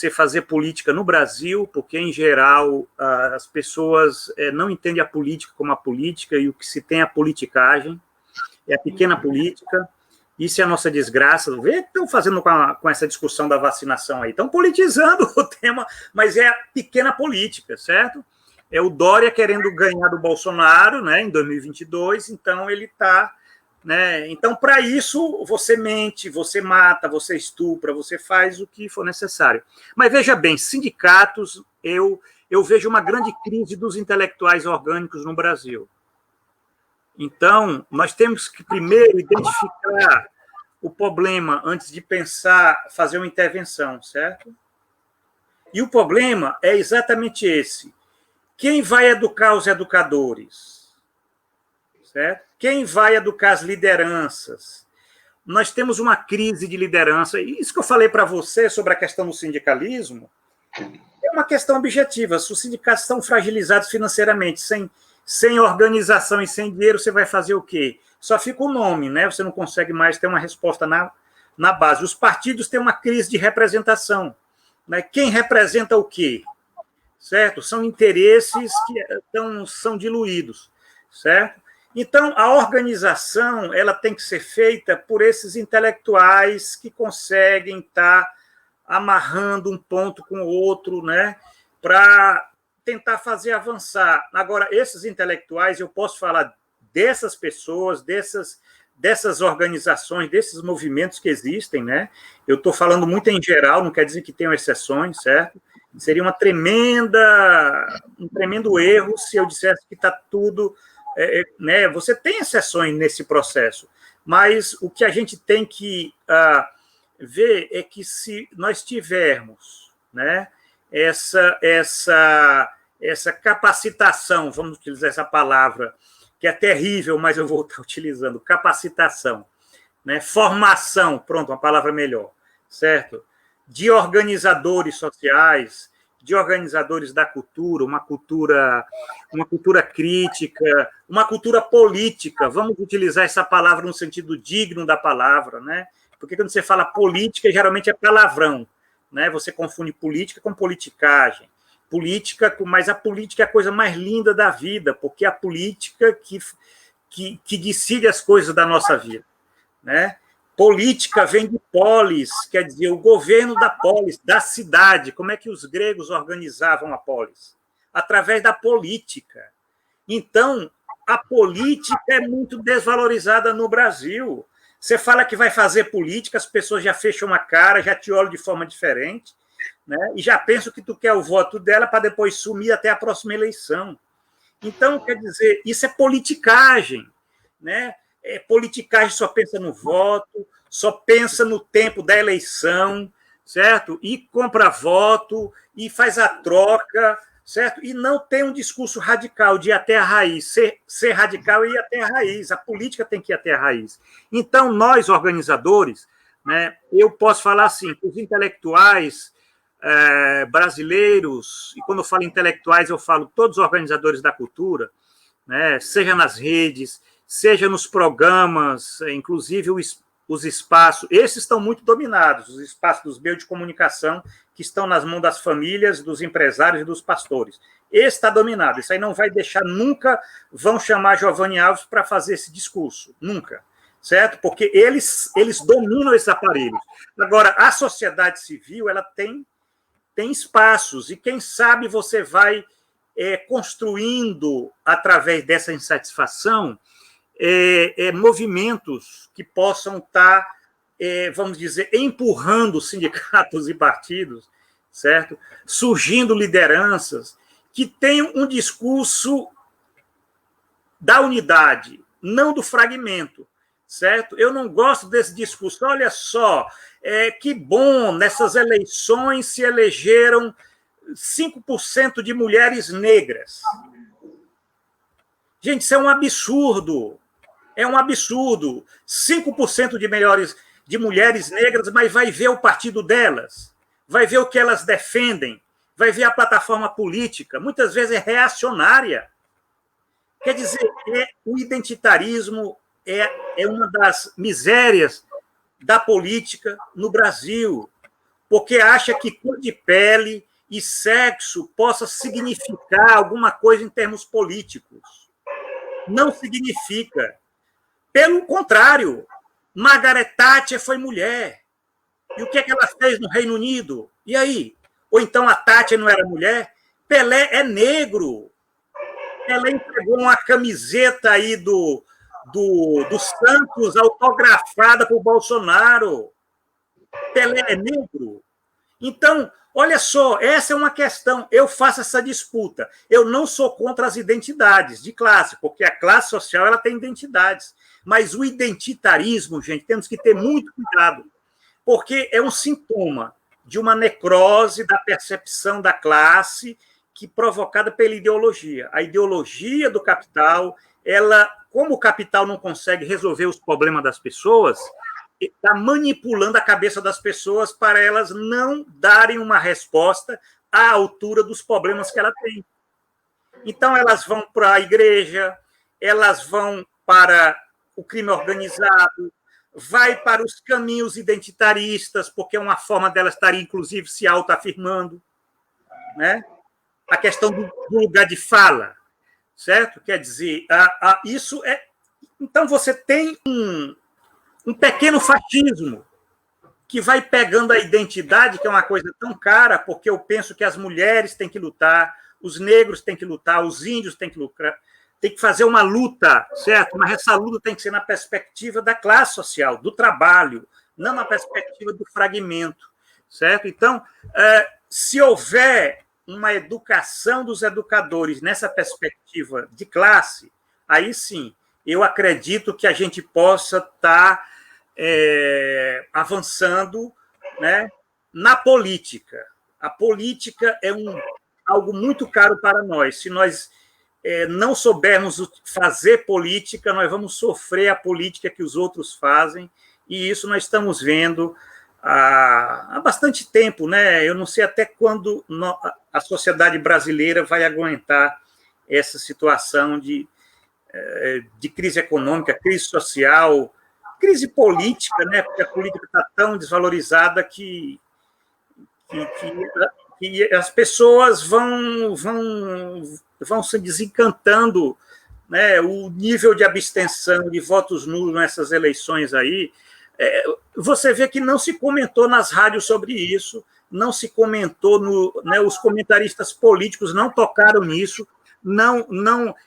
fazer política no Brasil, porque, em geral, as pessoas não entendem a política como a política, e o que se tem é a politicagem, é a pequena política. Isso é a nossa desgraça. Vê o que estão fazendo com essa discussão da vacinação aí. Estão politizando o tema, mas é a pequena política, certo? É o Dória querendo ganhar do Bolsonaro, né, em 2022, então ele está... Né? Então, para isso, você mente, você mata, você estupra, você faz o que for necessário. Mas, veja bem, sindicatos, eu vejo uma grande crise dos intelectuais orgânicos no Brasil. Então, nós temos que primeiro identificar o problema antes de pensar, fazer uma intervenção, certo? E o problema é exatamente esse. Quem vai educar os educadores? Certo? Quem vai educar as lideranças? Nós temos uma crise de liderança, e isso que eu falei para você sobre a questão do sindicalismo é uma questão objetiva. Se os sindicatos estão fragilizados financeiramente, sem organização e sem dinheiro, você vai fazer o quê? Só fica o nome, né? Você não consegue mais ter uma resposta na base. Os partidos têm uma crise de representação, né? Quem representa o quê? Certo? São interesses que são diluídos, certo? Então, a organização ela tem que ser feita por esses intelectuais que conseguem estar amarrando um ponto com o outro, né, para tentar fazer avançar. Agora, esses intelectuais, eu posso falar dessas pessoas, dessas organizações, desses movimentos que existem, né? Eu estou falando muito em geral, não quer dizer que tenham exceções, certo? Seria um tremendo erro se eu dissesse que está tudo... né? Você tem exceções nesse processo, Mas o que a gente tem que ver é que se nós tivermos, né, essa capacitação, vamos utilizar essa palavra, que é terrível, mas eu vou estar utilizando, capacitação, né, formação, pronto, uma palavra melhor, certo? De organizadores sociais, de organizadores da cultura, uma cultura crítica, uma cultura política. Vamos utilizar essa palavra no sentido digno da palavra, né? Porque quando você fala política, geralmente é palavrão, né? Você confunde política com politicagem. Mas a política é a coisa mais linda da vida, porque é a política que decide as coisas da nossa vida, né? Política vem de polis, quer dizer, o governo da polis, da cidade. Como é que os gregos organizavam a polis? Através da política. Então, a política é muito desvalorizada no Brasil. Você fala que vai fazer política, as pessoas já fecham a cara, já te olham de forma diferente, né? E já pensam que tu quer o voto dela para depois sumir até a próxima eleição. Então, quer dizer, isso é politicagem, né? Politicagem só pensa no voto, só pensa no tempo da eleição, certo? E compra voto, e faz a troca, certo? E não tem um discurso radical de ir até a raiz. Ser radical é ir até a raiz, a política tem que ir até a raiz. Então, nós, organizadores, né, eu posso falar assim, que os intelectuais brasileiros, e quando eu falo intelectuais, eu falo todos os organizadores da cultura, né, seja nas redes, seja nos programas, inclusive os espaços, esses estão muito dominados, os espaços dos meios de comunicação que estão nas mãos das famílias, dos empresários e dos pastores. Esse está dominado, isso aí não vai deixar, nunca vão chamar Giovanni Alves para fazer esse discurso, nunca, certo? Porque eles dominam esses aparelhos. Agora, a sociedade civil, ela tem espaços, e quem sabe você vai construindo, através dessa insatisfação, movimentos que possam estar, vamos dizer, empurrando sindicatos e partidos, certo? Surgindo lideranças que tenham um discurso da unidade, não do fragmento, certo? Eu não gosto desse discurso. Olha só, que bom, nessas eleições se elegeram 5% de mulheres negras. Gente, isso é um absurdo. É um absurdo. 5% de mulheres negras, mas vai ver o partido delas, vai ver o que elas defendem, vai ver a plataforma política, muitas vezes é reacionária. Quer dizer, o identitarismo é uma das misérias da política no Brasil, porque acha que cor de pele e sexo possa significar alguma coisa em termos políticos. Não significa. Pelo contrário, Margaret Thatcher foi mulher. E o que ela fez no Reino Unido? E aí? Ou então a Thatcher não era mulher? Pelé é negro. Pelé entregou uma camiseta aí do Santos autografada por Bolsonaro. Pelé é negro. Então, olha só, essa é uma questão. Eu faço essa disputa. Eu não sou contra as identidades de classe, porque a classe social ela tem identidades. Mas o identitarismo, gente, temos que ter muito cuidado, porque é um sintoma de uma necrose da percepção da classe provocada pela ideologia. A ideologia do capital, como o capital não consegue resolver os problemas das pessoas, está manipulando a cabeça das pessoas para elas não darem uma resposta à altura dos problemas que ela tem. Então, elas vão para a igreja, elas vão para o crime organizado, vai para os caminhos identitaristas, porque é uma forma delas estarem, inclusive, se autoafirmando, né? A questão do lugar de fala, certo? Quer dizer, isso é... Então, você tem um pequeno fascismo que vai pegando a identidade, que é uma coisa tão cara, porque eu penso que as mulheres têm que lutar, os negros têm que lutar, os índios têm que lutar, tem que fazer uma luta, certo? Mas essa luta tem que ser na perspectiva da classe social, do trabalho, não na perspectiva do fragmento, certo? Então, se houver uma educação dos educadores nessa perspectiva de classe, aí sim, eu acredito que a gente possa estar avançando, né, na política. A política é algo muito caro para nós. Se nós não soubermos fazer política, nós vamos sofrer a política que os outros fazem, e isso nós estamos vendo há bastante tempo, né? Eu não sei até quando a sociedade brasileira vai aguentar essa situação de crise econômica, crise social, crise política, né? Porque a política está tão desvalorizada que as pessoas vão se desencantando, né? O nível de abstenção, de votos nulos nessas eleições aí, você vê que não se comentou nas rádios sobre isso, não se comentou, né? Os comentaristas políticos não tocaram nisso,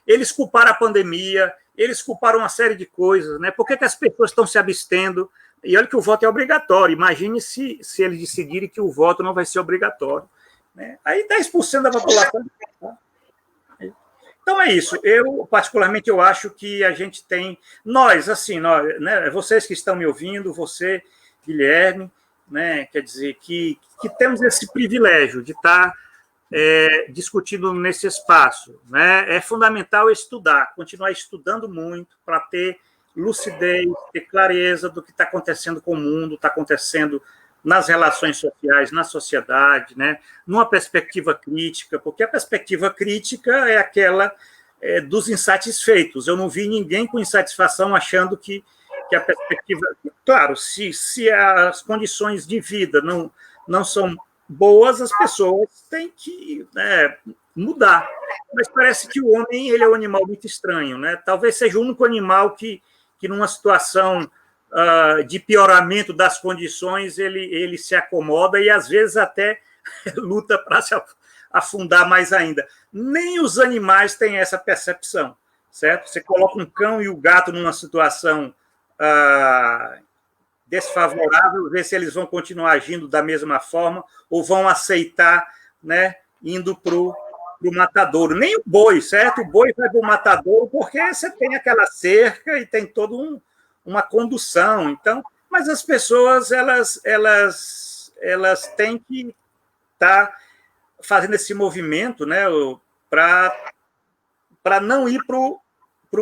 eles culparam a pandemia, eles culparam uma série de coisas, né? Por que as pessoas estão se abstendo? E olha que o voto é obrigatório. Imagine se eles decidirem que o voto não vai ser obrigatório, né? Aí 10% da população. Então é isso. Particularmente, eu acho que a gente tem... Nós, né, vocês que estão me ouvindo, você, Guilherme, né, quer dizer, que temos esse privilégio de estar discutindo nesse espaço, né? É fundamental estudar, continuar estudando muito para ter lucidez, ter clareza do que está acontecendo com o mundo, está acontecendo nas relações sociais, na sociedade, né? Numa perspectiva crítica, porque a perspectiva crítica é aquela dos insatisfeitos. Eu não vi ninguém com insatisfação achando que a perspectiva... Claro, se as condições de vida não são boas, as pessoas têm que, né, mudar. Mas parece que o homem ele é um animal muito estranho, né? Talvez seja o único animal que numa situação de pioramento das condições, ele se acomoda e, às vezes, até luta para se afundar mais ainda. Nem os animais têm essa percepção, certo? Você coloca um cão e o gato numa situação desfavorável, ver se eles vão continuar agindo da mesma forma ou vão aceitar, né, indo para o matadouro. Nem o boi, certo? O boi vai para o matadouro porque você tem aquela cerca e tem toda uma condução. Então, mas as pessoas elas têm que estar fazendo esse movimento, né, para não ir para o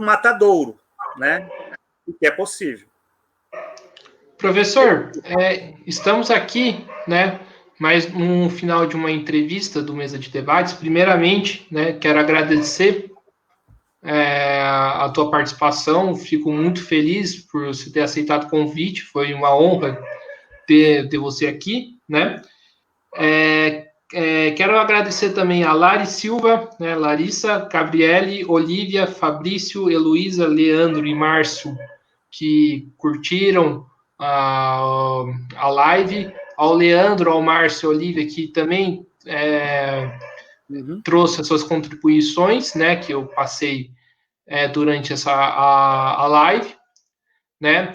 matadouro, né? O que é possível. Professor, estamos aqui, né, mais no final de uma entrevista do Mesa de Debates. Primeiramente, né, quero agradecer a tua participação. Fico muito feliz por você ter aceitado o convite. Foi uma honra ter você aqui, né? Quero agradecer também a Lari Silva, né, Larissa, Gabriele, Olívia, Fabrício, Heloísa, Leandro e Márcio, que curtiram a live, ao Leandro, ao Márcio, Olívia, que também trouxe as suas contribuições, né, que eu passei durante a live, né?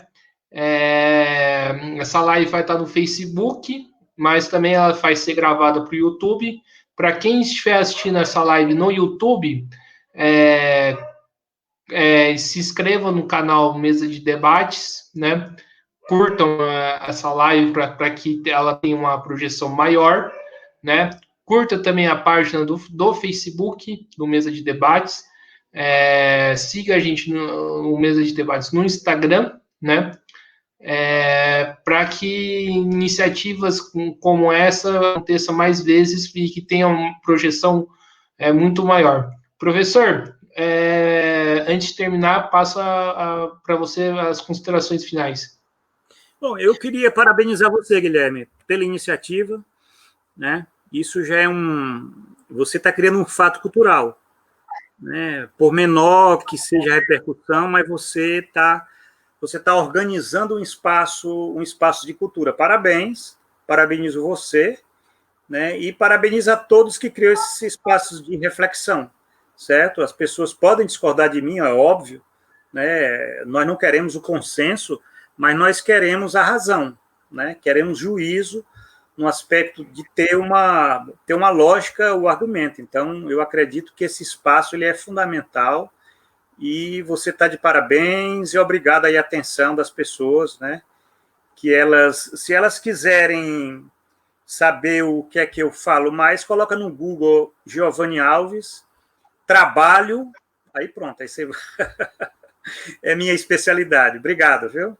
Essa live vai estar no Facebook, mas também ela vai ser gravada para o YouTube. Para quem estiver assistindo essa live no YouTube, se inscrevam no canal Mesa de Debates, né? Curtam essa live para que ela tenha uma projeção maior, né? Curta também a página do Facebook, do Mesa de Debates. Siga a gente no Mesa de Debates no Instagram, né? Para que iniciativas como essa aconteçam mais vezes e que tenham uma projeção muito maior. Professor, antes de terminar, passo para você as considerações finais. Bom, eu queria parabenizar você, Guilherme, pela iniciativa, né? Isso já é você está criando um fato cultural, né? Por menor que seja a repercussão, mas você está organizando um espaço de cultura. Parabéns, parabenizo você, né? E parabenizo a todos que criam esses espaços de reflexão, certo? As pessoas podem discordar de mim, é óbvio, né? Nós não queremos o consenso, mas nós queremos a razão, né? Queremos juízo no aspecto de ter uma lógica o argumento. Então, eu acredito que esse espaço ele é fundamental E você está de parabéns e obrigado aí a atenção das pessoas, né? Que elas, se elas quiserem saber o que é que eu falo mais, coloca no Google Giovanni Alves, trabalho, aí pronto, aí você... é minha especialidade. Obrigado, viu?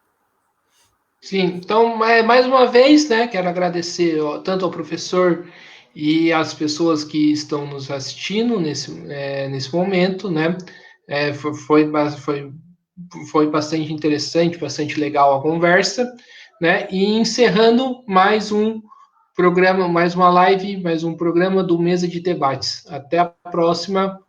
Sim, então, mais uma vez, né, quero agradecer tanto ao professor e às pessoas que estão nos assistindo nesse momento, né? Foi bastante interessante, bastante legal a conversa, né? E encerrando mais um programa, mais uma live, mais um programa do Mesa de Debates. Até a próxima.